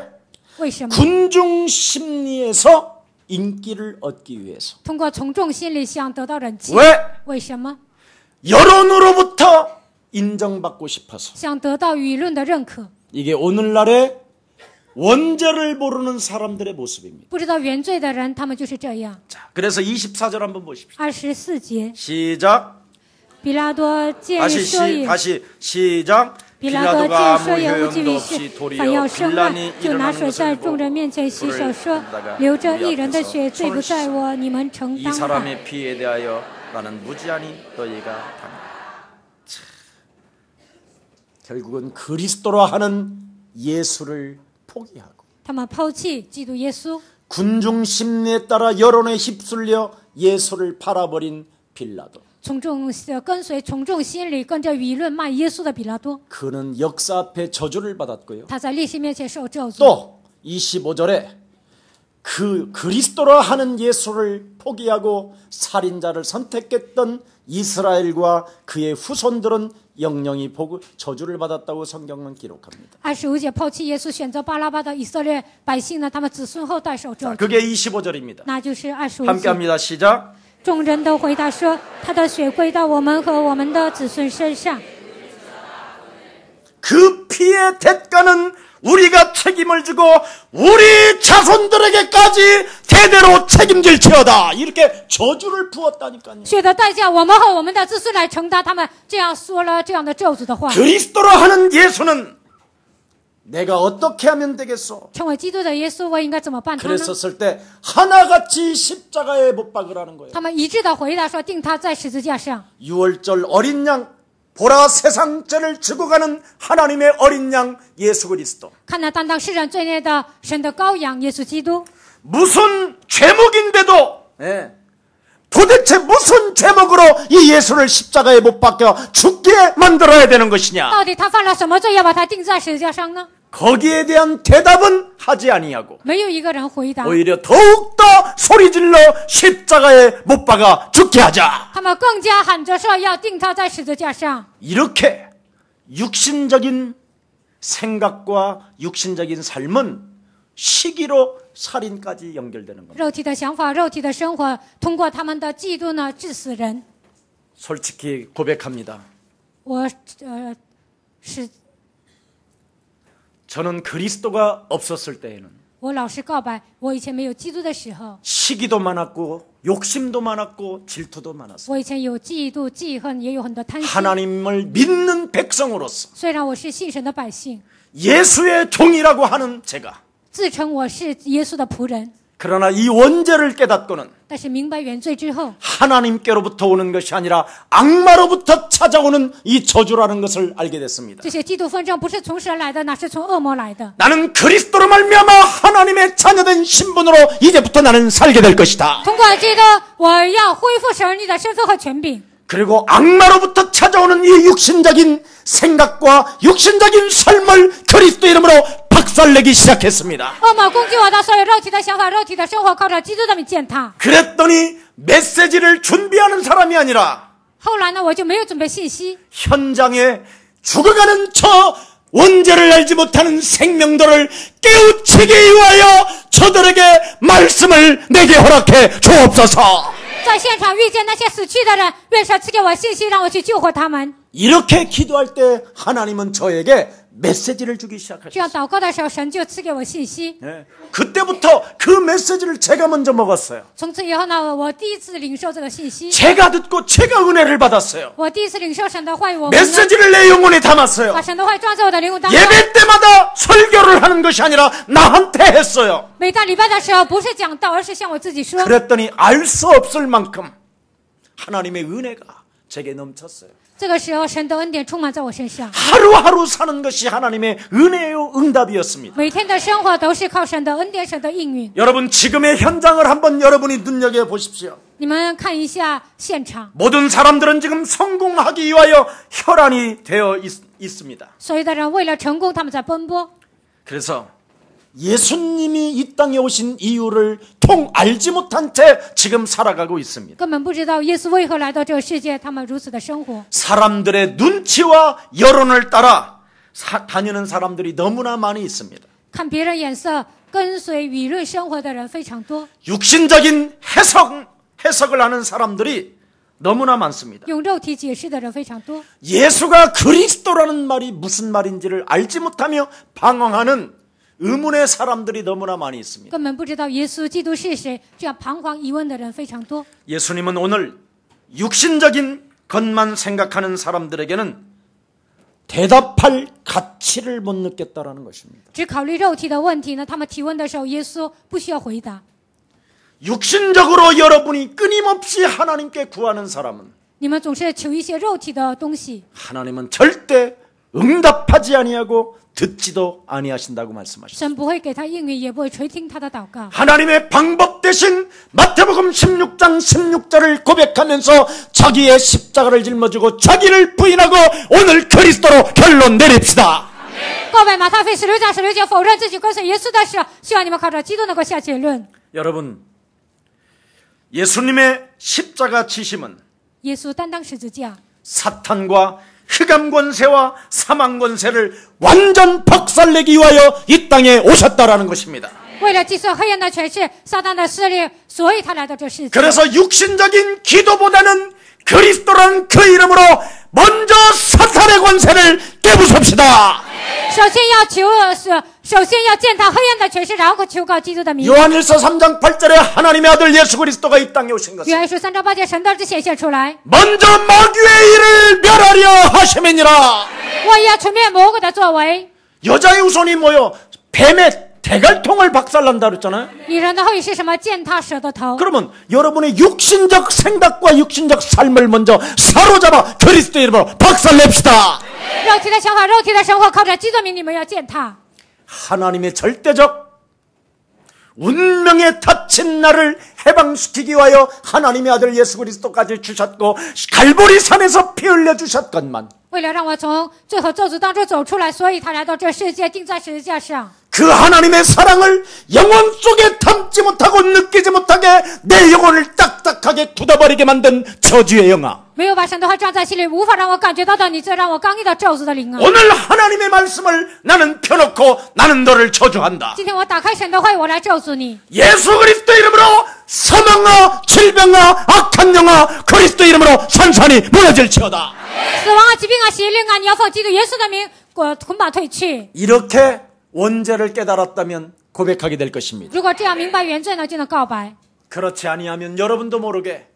为什么？ 군중 심리에서 인기를 얻기 위해서. 通过从众心理想得到人气。 왜? 为什么？ 여론으로부터 인정받고 싶어서. 想得到舆论的认可。 이게 오늘날의 원죄를 모르는 사람들의 모습입니다. 不知道原罪的人，他们就是这样。 자, 그래서 24절 한번 보십시오. 24节， 시작. 比拉多见以说以， 다시 시작. 比拉多 빌라도가 见说也 아무 无济于 효용도 事 없이 ，反 도리어 要生乱， 빌란이 就拿 일어나는 水在 것을 众人 보고 面前洗手，说 불을 ：“流着 우리 一人的 앞에서 血，罪不在我，你们承 이 担吧。” 사람의 피에 대하여 나는 무지하니 너희가 당하라. 결국은 그리스도라 하는 예수를 포기하고 他们抛弃基督耶稣， 군중 심리에 따라 여론에 휩쓸려 예수를 팔아버린 빌라도. 跟随从众心理，跟着舆论骂耶稣的比拉多， 그는 역사 앞에 저주를 받았고요. 他在历史面前受咒诅。 또 25절에 그 그리스도라 하는 예수를 포기하고 살인자를 선택했던 이스라엘과 그의 후손들은 영영이 저주를 받았다고 성경은 기록합니다. 25节抛弃耶稣，选择巴拉巴的以色列百姓呢，他们子孙后代受咒 자, 诅， 그게 25절입니다. 那就是25节。 함께합니다. 시작. 众人都回答说：“他的血归到我们和我们的子孙身上。 그 피의 대가는 우리가 책임을 지고 우리 자손들에게까지 대대로 책임질지어다. 이렇게 저주를 부었다니까요. 血的代价，我们和我们的子孙来承担。”他们这样说了这样的咒诅的话。 그리스도라 하는 예수는 내가 어떻게 하면 되겠소? 成为基督的耶稣，我应该怎么办他呢？ 그랬었을 때 하나같이 십자가에 못 박으라는 거예요. 他们一致的回答说：“定他在十字架上。 유월절 어린 양 보라 세상 죄를 지고 가는 하나님의 어린 양 예수 그리스도. 看那担当世人罪孽的神的羔羊耶稣基督。 무슨 죄목인데도 도대체 무슨 죄목으로 이 예수를 십자가에 못 박혀 죽게 만들어야 되는 것이냐? 到底他犯了什么罪，要把他钉在十字架上呢？ 거기에 대한 대답은 하지 아니하고 没有一个人回答， 오히려 더욱더 소리질러 십자가에 못 박아 죽게 하자. 他们更加喊着说要钉他在十字架上。 이렇게 육신적인 생각과 육신적인 삶은 시기로 살인까지 연결되는 겁니다. 肉体的想法、肉体的生活，通过他们的嫉妒呢，致死人。 솔직히 고백합니다. 我是 저는 그리스도가 없었을 때에는 我老实告白，我以前没有基督的时候， 시기도 많았고 욕심도 많았고 질투도 많았어요. 我以前有嫉妒、记恨，也有很多贪心。 하나님을 믿는 백성으로서 虽然我是信神的百姓， 예수의 종이라고 하는 제가 自称我是耶稣的仆人， 그러나 이 원죄를 깨닫고는 但是明白原罪之后， 하나님께로부터 오는 것이 아니라 악마로부터 찾아오는 이 저주라는 것을 알게 됐습니다. 这些嫉妒纷争不是从神来的，那是从恶魔来的。 나는 그리스도로 말미암아 하나님의 자녀된 신분으로 이제부터 나는 살게 될 것이다. 通过基督，我要恢复神儿女的身份和权柄。 그리고 악마로부터 찾아오는 이 육신적인 생각과 육신적인 삶을 그리스도 이름으로 박살내기 시작했습니다. 恶魔攻击我的所有肉体的想法、肉体的生活，靠着基督的名践踏。 그랬더니 메시지를 준비하는 사람이 아니라 后来呢，我就没有准备信息， 현장에 죽어가는 저 원죄를 알지 못하는 생명들을 깨우치기 위하여 저들에게 말씀을 내게 허락해 주옵소서. 在现场遇见那些死去的人，愿神赐给我信息，让我去救活他们。 이렇게 기도할 때 하나님은 저에게 메시지를 주기 这样 시작하셨어요. 祷告的时候，神就赐给我信息。 네. 그때부터 그 메시지를 제가 먼저 먹었어요. 从此以后呢，我第一次领受这个信息， 제가 듣고 제가 은혜를 받았어요. 我第一次领受神的话语，我们呢 메시지를 내 영혼에 담았어요. 把神的话语装在我的灵魂当中。 예배 때마다 설교를 하는 것이 아니라 나한테 했어요. 每到礼拜的时候，不是讲道，而是向我自己说。 그랬더니 알 수 없을 만큼 하나님의 은혜가 제게 넘쳤어요. 这个时候，神的恩典充满在我身上， 하루하루 사는 것이 하나님의 은혜요 응답이었습니다. 每天的生活都是靠神的恩典、神的应允。 여러분 지금의 현장을 한번 여러분이 눈여겨 보십시오. 你们看一下现场， 모든 사람들은 지금 성공하기 위하여 혈안이 되어 있습니다. 所有的人为了成功，他们在奔波。 그래서 예수님이 이 땅에 오신 이유를 통 알지 못한 채 지금 살아가고 있습니다. 根本不知道耶稣为何来到这个世界，他们如此的生活。 사람들의 눈치와 여론을 따라 다니는 사람들이 너무나 많이 있습니다. 看别人眼色，跟随舆论生活的人非常多， 육신적인 해석을 하는 사람들이 너무나 많습니다. 用肉体解释的人非常多。 예수가 그리스도라는 말이 무슨 말인지를 알지 못하며 방황하는 의문의 사람들이 너무나 많이 있습니다. 根本不知道耶稣基督是谁，这样彷徨疑问的人非常多。 예수님은 오늘 육신적인 것만 생각하는 사람들에게는 대답할 가치를 못 느꼈다라는 것입니다. 只考虑肉体的问题呢，他们提问的时候，耶稣不需要回答。 육신적으로 여러분이 끊임없이 하나님께 구하는 사람은 你们总是求一些肉体的东西， 하나님은 절대 응답하지 아니하고 듣지도 아니하신다고 말씀하셨습니다. 神不会给他应允，也不会垂听他的祷告。 하나님의 방법 대신 마태복음 16장 16절을 고백하면서 자기의 십자가를 짊어지고 자기를 부인하고 오늘 그리스도로 결론 내립시다. 告白马太福音16章16节，否认自己跟随耶稣的时候，希望你们靠着基督能够下结论。 여러분, 예수님의 십자가 지심은 耶稣担当十字架， 사탄과 흑암 권세와 사망 권세를 완전 박살내기 위하여 이 땅에 오셨다라는 것입니다. 为了击碎黑暗的权势、撒旦的势力，所以他来到这世界。 그래서 육신적인 기도보다는 그리스도라는 그 이름으로 먼저 사탄의 권세를 깨부숩시다. 首先要践踏黑暗的权势，然后求告基督的名。 요한일서 3장 8절에 하나님의 아들 예수 그리스도가 이 땅에 오신 것은 约翰书3章8节，神的儿子显现出来， 먼저 마귀의 일을 멸하려 하심이니라. 我也要除灭魔鬼的作为。 여자의 후손이 뭐요? 뱀의 대갈통을 박살난다 그랬잖아요. 女人的后裔是什么？践踏蛇的头。 그러면 여러분의 육신적 생각과 육신적 삶을 먼저 사로잡아 그리스도 이름으로 박살냅시다. 肉体的想法、肉体的生活，靠着基督名，你们要践踏。 하나님의 절대적 운명에 닫힌 나를 해방시키기 위하여 하나님의 아들 예수 그리스도까지 주셨고 갈보리 산에서 피 흘려 주셨건만 为了让我从罪和咒诅当中走出来，所以他来到这世界，钉在十字架上。 그 하나님의 사랑을 영혼 속에 담지 못하고 느끼지 못하게 내 영혼을 딱딱하게 굳어버리게 만든 저주의 영아. 没有把神的话装在心里，无法让我感觉到的你，这让我刚硬的咒诅的灵啊！ 오늘 하나님의 말씀을 나는 펴놓고 나는 너를 저주한다. 今天我打开神的话语，我来咒诅你。 예수 그리스도 이름으로 사망아 질병아 악한 영아 그리스도 이름으로 산산이 무너질지어다. 死亡啊，疾病啊，邪灵啊，你要奉基督耶稣的名，捆绑退去。 이렇게 원죄를 깨달았다면 고백하게 될 것입니다. 如果这样明白原罪呢，就能告白。 그렇지 아니하면 여러분도 모르게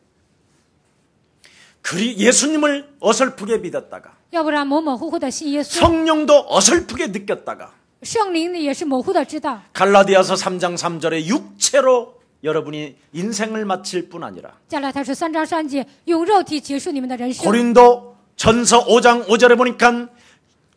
예수님을 어설프게 믿었다가 要不然模模糊糊的信耶稣， 성령도 어설프게 느꼈다가 圣灵呢也是模糊的知道。 갈라디아서 3장 3절에 육체로 여러분이 인생을 마칠 뿐 아니라 加拉太书3章3节，用肉体结束你们的人生。 고린도 전서 5장 5절에 보니까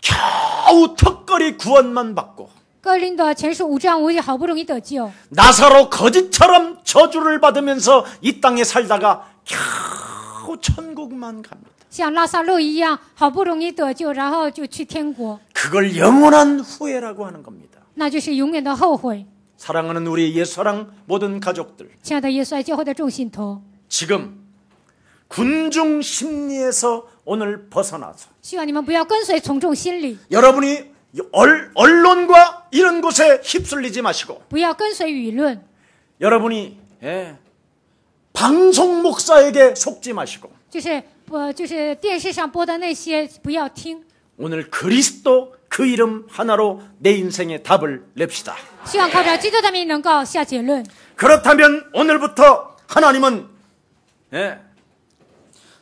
겨우 턱걸이 구원만 받고 哥林多前书5章5节，好不容易得救。 나사로 거지처럼 저주를 받으면서 이 땅에 살다가 겨우 천국만 갑니다. 像拉撒路一样，好不容易得救，然后就去天国， 그걸 영원한 후회라고 하는 겁니다. 那就是永远的后悔。 사랑하는 우리 예수랑 모든 가족들, 亲爱的耶稣爱教会的众信徒， 지금 군중 심리에서 오늘 벗어나서 希望你们不要跟随从众心理， 여러분이 언론과 이런 곳에 휩쓸리지 마시고 不要跟随舆论， 여러분이 방송 목사에게 속지 마시고 就是电视上播的那些不要听。 오늘 그리스도 그 이름 하나로 내 인생의 답을 냅시다. 希望靠着基督的名能够下结论。 그렇다면 오늘부터 하나님은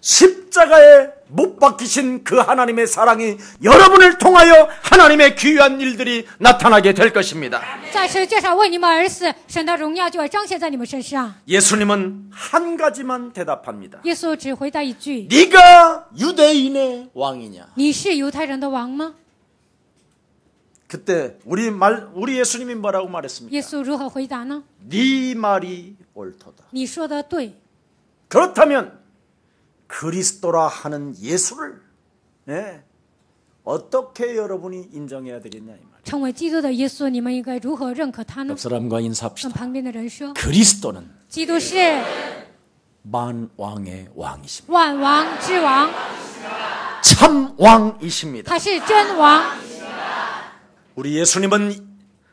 십자가에 못 박히신 그 하나님의 사랑이 여러분을 통하여 하나님의 귀한 일들이 나타나게 될 것입니다. 在十字架上为你们而死，神的荣耀就会彰显在你们身上。 예수님은 한 가지만 대답합니다. 耶稣只回答一句： 네가 유대인의 왕이냐? 你是犹太人的王吗？ 그때 우리 예수님이 뭐라고 말했습니까? 耶稣如何回答呢？ 네 말이 옳도다. 你说的对。 그렇다면 그리스도라 하는 예수를 어떻게 여러분이 인정해야 되겠냐 이 말이에요. 成为基督的耶稣，你们应该如何认可他呢？ 옆 사람과 跟 인사합시다. 旁边的人说， 그리스도는 基督是 만왕의 왕이십니다. 万王之王， 참 왕이십니다. 他是真王。 우리 예수님은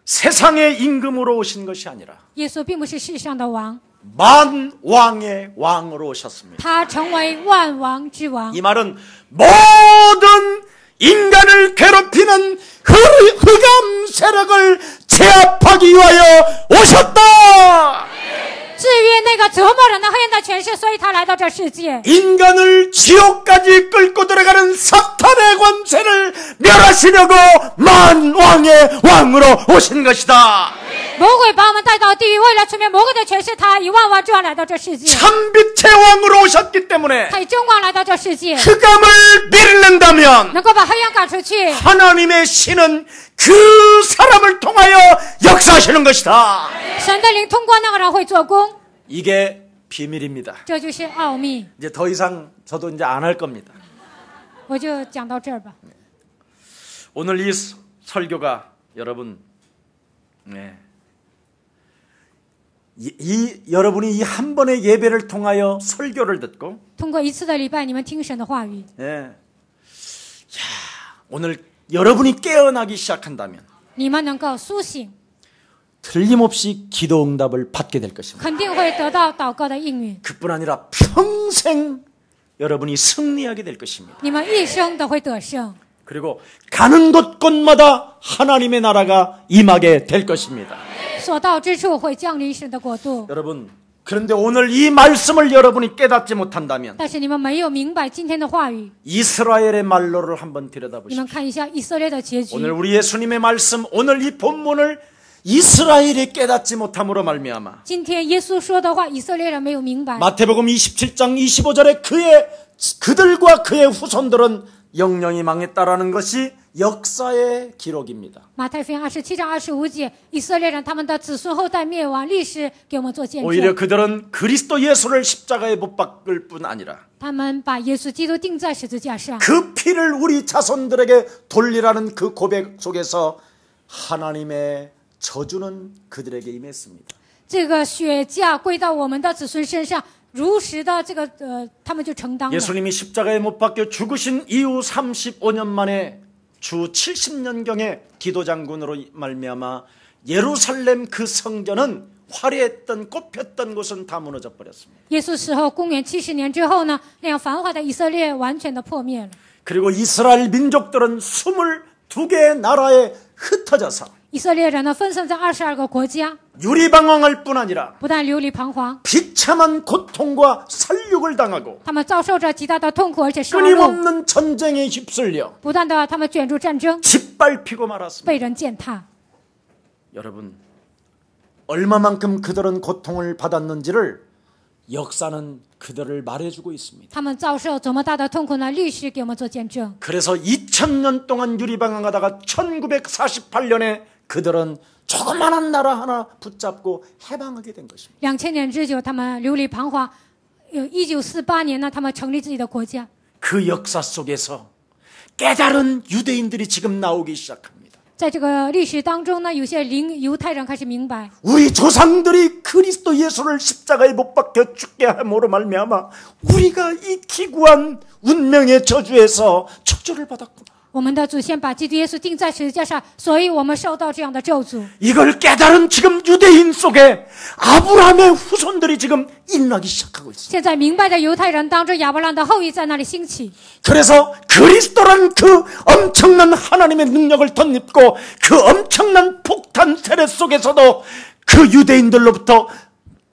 세상의 임금으로 오신 것이 아니라 耶稣并不是世上的王， 만왕의 왕으로 오셨습니다. 他成为万王之王。 이 말은 모든 인간을 괴롭히는 흑암 세력을 제압하기 위하여 오셨다. 至于那个折磨人的黑暗的权势，所以他来到这世界， 인간을 지옥까지 끌고 들어가는 사탄의 권세를 멸하시려고 만왕의 왕으로 오신 것이다. 魔鬼把我们带到地狱，为了除灭魔鬼的权势，他以万王之王来到这世界， 참빛의 왕으로 오셨기 때문에 他以真光来到这世界， 흑암을 밀는다면 能够把黑暗赶出去。 하나님의 신은 그 사람을 통하여 역사하시는 것이다. 神的灵通过那个人会做工， 이게 비밀입니다. 这就是奥秘。 이제 더 이상 저도 이제 안 할 겁니다. 我就讲到这儿吧。 오늘 이 설교가 여러분, 여러분이 이 한 번의 예배를 통하여 설교를 듣고, 通过一次的礼拜，你们听神的话语， 오늘 여러분이 깨어나기 시작한다면 你们能够苏醒， 틀림없이 기도 응답을 받게 될 것입니다. 肯定会得到祷告的应允， 그뿐 아니라 평생 여러분이 승리하게 될 것입니다. 你们一生都会得胜。 그리고 가는 곳곳마다 하나님의 나라가 임하게 될 것입니다. 所到之处会降临神的国度。 여러분, 그런데 오늘 이 말씀을 여러분이 깨닫지 못한다면 但是你们没有明白今天的话语， 이스라엘의 말로를 한번 你 들여다보십시오. 们看一下以色列的结局。 오늘 우리 예수님의 말씀, 오늘 이 본문을 이스라엘이 깨닫지 못함으로 말미암아 今天耶稣说的话，以色列人没有明白。 마태복음 27장 25절에 그들과 그의 후손들은 영영이 망했다라는 것이 역사의 기록입니다. 马太福音27章25节，以色列人他们的子孙后代灭亡，历史给我们做见 오히려 证。 그들은 그리스도 예수를 십자가에 못 박을 뿐 아니라 他们把耶稣基督钉在十字架上， 그 피를 우리 자손들에게 돌리라는 그 고백 속에서 하나님의 저주는 그들에게 임했습니다. 这个血价归到我们的子孙身上，如实的他们就承担了。 예수님이 십자가에 못 박혀 죽으신 이후 35년 만에 주 70년경에 기도장군으로 말미암아 예루살렘 그 성전은 화려했던 꽃폈던 곳은 다 무너져 버렸습니다. 耶稣死后，公元70年之后呢，那样繁华的以色列完全的破灭了。 그리고 이스라엘 민족들은 22개의 나라에 흩어져서 以色列人呢分散在22个国家， 유리방황할 뿐 아니라 不但流离彷徨， 비참한 고통과 살육을 당하고 他们遭受着极大的痛苦，而且杀戮， 끊임없는 전쟁에 휩쓸려 不断的他们卷入战争， 짓밟히고 말았습니다. 被人践踏。 여러분, 얼마만큼 그들은 고통을 받았는지를 역사는 그들을 말해주고 있습니다. 他们遭受怎么大的痛苦呢？历史给我们做见证。 그래서 2000년 동안 유리방황하다가 1948년에 그들은 조그마한 나라 하나 붙잡고 해방하게 된 것입니다. 2000年之久，他们流离彷徨。1948年呢，他们成立自己的国家。 그 역사 속에서 깨달은 유대인들이 지금 나오기 시작합니다. 在这个历史当中呢，有些犹太人开始明白， 우리 조상들이 그리스도 예수를 십자가에 못 박혀 죽게 함으로 말미암아 우리가 이 기구한 운명의 저주에서 저주를 받았구나. 我们的祖先把基督耶稣钉在十字架上，所以我们受到这样的咒诅。 이걸 깨달은 지금 유대인 속에 아브라함의 후손들이 지금 일어나기 시작하고 있습니다. 现在明白的犹太人当中，亚伯兰的后裔在那里兴起。 그래서 그리스도란 그 엄청난 하나님의 능력을 덧입고 그 엄청난 폭탄 세례 속에서도 그 유대인들로부터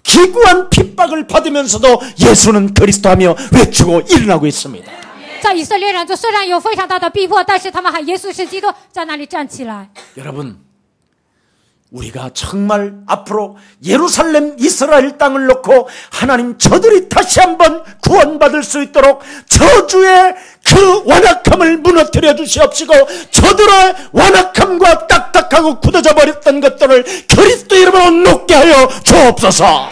기구한 핍박을 받으면서도 예수는 그리스도하며 외치고 일어나고 있습니다. 在以色列人，虽然有非常大的逼迫，但是他们喊耶稣是基督，在那里站起来。 여러분, 우리가 정말 앞으로 예루살렘 이스라엘 땅을 놓고 하나님 저들이 다시 한번 구원받을 수 있도록 저주의 그 완악함을 무너뜨려 주시옵시고 저들의 완악함과 딱딱하고 굳어져 버렸던 것들을 그리스도 이름으로 높게 하여 주옵소서.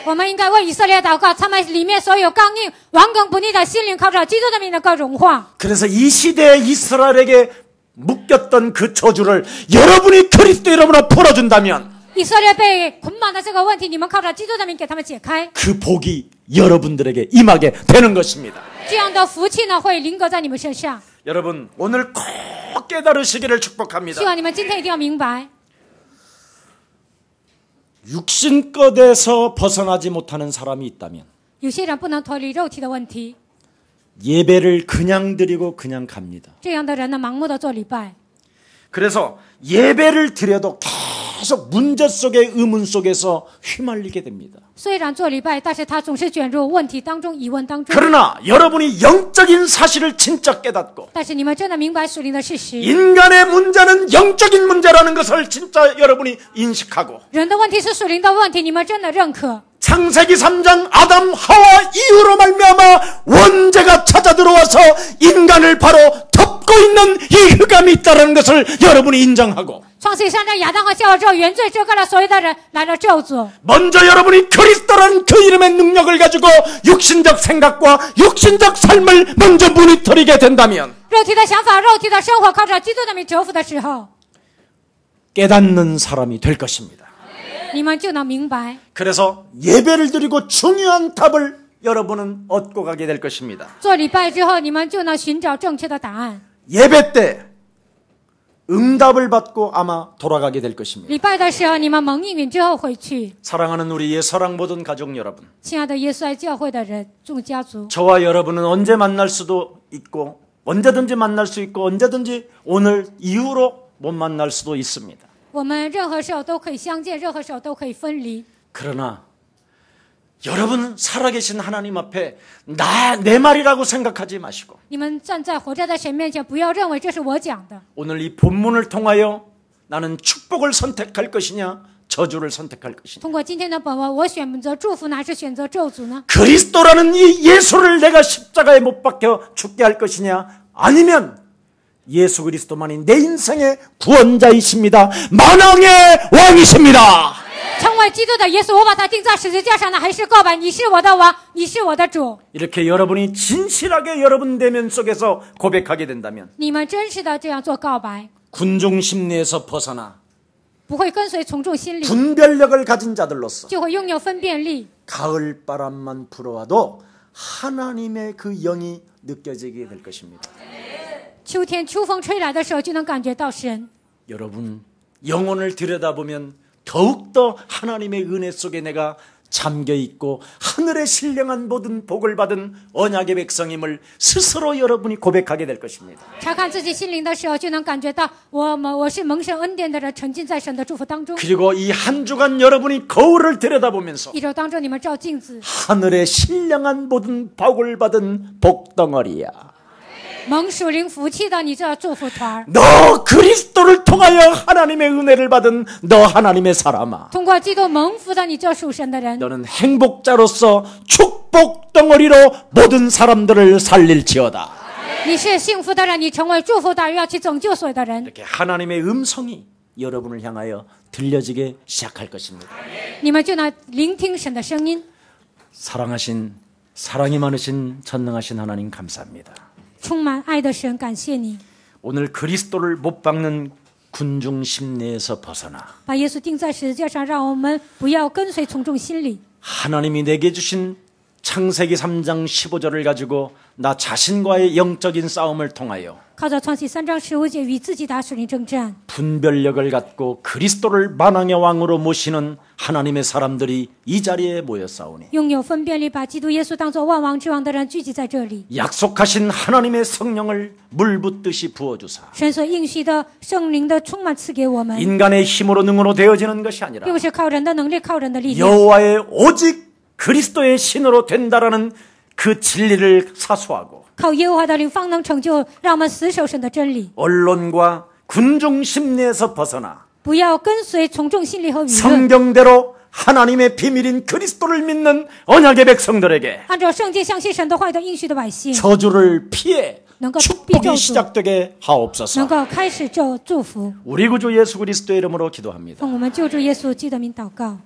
我们应该为以色列祷告，他们里面所有刚硬、顽梗不逆的心灵，靠着基督的名能够融化。 그래서 이 시대에 이스라엘에게 묶였던 그 저주를 여러분이 그리스도 이름으로 풀어준다면 以色列被捆绑的这个问题，你们靠着基督的名给他们解开， 그 복이 여러분들에게 임하게 되는 것입니다. 这样的福气呢会临格在你们身上。 여러분, 오늘 꼭 깨달으시기를 축복합니다. 希望你们今天一定要明白， 육신껏에서 벗어나지 못하는 사람이 있다면 有些人不能脱离肉体的问题， 예배를 그냥 드리고 그냥 갑니다. 这样的人呢盲目的做礼拜， 그래서 예배를 드려도 계속 문제 속의 의문 속에서 휘말리게 됩니다. 虽然做礼拜，但是他总是卷入问题当中、疑问当中。 그러나 여러분이 영적인 사실을 진짜 깨닫고 但是你们真的明白属灵的事实， 인간의 문제는 영적인 문제라는 것을 진짜 여러분이 인식하고 人的问题是属灵的问题，你们真的认可。 창세기 3장 아담 하와 이후로 말미암아 원죄가 찾아 들어와서 인간을 바로 덮고 있는 이 흑암이 있다는 것을 여러분이 인정하고 创世3章亚当和夏娃之后，原罪遮盖了所有的人，来了咒诅。 먼저 여러분이 그리스도라는 그 이름의 능력을 가지고 육신적 생각과 육신적 삶을 먼저 무너뜨리게 된다면 肉体的想法、肉体的生活，靠着基督的名折服的时候， 깨닫는 사람이 될 것입니다. 你们就能明白。 그래서 예배를 드리고 중요한 답을 여러분은 얻고 가게 될 것입니다. 做礼拜之后，你们就能寻找正确的答案。 예배 때 응답을 받고 아마 돌아가게 될 것입니다. 礼拜的时候，你们蒙应允之后回去。 사랑하는 우리 예사랑 모든 가족 여러분, 亲爱的耶稣爱教会的人，众家族， 저와 여러분은 언제 만날 수도 있고 언제든지 만날 수 있고 언제든지 오늘 이후로 못 만날 수도 있습니다. 我们任何时候都可以相见，任何时候都可以分离。 그러나 여러분 살아계신 하나님 앞에 내 말이라고 생각하지 마시고 你们站在活着的神面前，不要认为这是我讲的。 오늘 이 본문을 통하여 나는 축복을 선택할 것이냐 저주를 선택할 것이냐 通过今天的本文，我选择祝福呢，还是选择咒诅呢？ 그리스도라는 이 예수를 내가 십자가에 못 박혀 죽게 할 것이냐 아니면 예수 그리스도만이 내 인생의 구원자이십니다. 만왕의 왕이십니다. 成为基督的耶稣，我把他钉在十字架上的，还是告白你是我的王，你是我的主。 이렇게 여러분이 진실하게 여러분 내면 속에서 고백하게 된다면 你们真实的这样做告白， 군중 심리에서 벗어나 不会跟随从众心理， 분별력을 가진 자들로서 就会拥有分辨力。 가을 바람만 불어와도 하나님의 그 영이 느껴지게 될 것입니다. 秋天秋风吹来的时候，就能感觉到神。 여러분 영혼을 들여다보면 더욱더 하나님의 은혜 속에 내가 잠겨있고 하늘의 신령한 모든 복을 받은 언약의 백성임을 스스로 여러분이 고백하게 될 것입니다. 查看自己心灵的时候，就能感觉到我是蒙神恩典的人，沉浸在神的祝福当中。 그리고 이 한 주간 여러분이 거울을 들여다보면서 一周当中，你们照镜子， 하늘의 신령한 모든 복을 받은 복덩어리야. 蒙属灵福气的你这祝福团， 너 그리스도를 통하여 하나님의 은혜를 받은 너 하나님의 사람아. 通过基督蒙福的你这属神的人， 너는 행복자로서 축복 덩어리로 모든 사람들을 살릴지어다. 你是幸福的人，你成为祝福的人，要去拯救所有的人。 이렇게 하나님의 음성이 여러분을 향하여 들려지게 시작할 것입니다. 你们就能聆听神的声音。 사랑하신 사랑이 많으신 전능하신 하나님 감사합니다. 充满爱的神，感谢你 오늘 그리스도를 못 박는 군중 심리에서 벗어나 把耶稣钉在十字架上，让我们不要跟随从众心理。 하나님이 내게 주신 창세기 3장 15절을 가지고 나 자신과의 영적인 싸움을 통하여 靠着创世3章15节与自己打属灵征战， 분별력을 갖고 그리스도를 만왕의 왕으로 모시는 하나님의 사람들이 이 자리에 모였사오니 拥有分辨力，把基督耶稣当作万王之王的人聚集在这里。 약속하신 하나님의 성령을 물붓듯이 부어주사 神所应许的圣灵的充满赐给我们， 인간의 힘으로 능으로 되어지는 것이 아니라 并不是靠人的能力，靠人的力量， 여호와의 오직 그리스도의 신으로 된다라는 그 진리를 사수하고 靠耶和华的灵方能成就，让我们死守神的真理， 언론과 군중 심리에서 벗어나 不要跟随从众心理和舆论， 성경대로 하나님의 비밀인 그리스도를 믿는 언약의 백성들에게 按照圣经相信神的话语的应许的百姓， 저주를 피해能够避 축복이 咒诅， 시작되게 能 하옵소서. 够开始祝福。 우리 구주 예수 그리스도 이름으로 기도합니다. 奉我们救主耶稣基督的名祷告。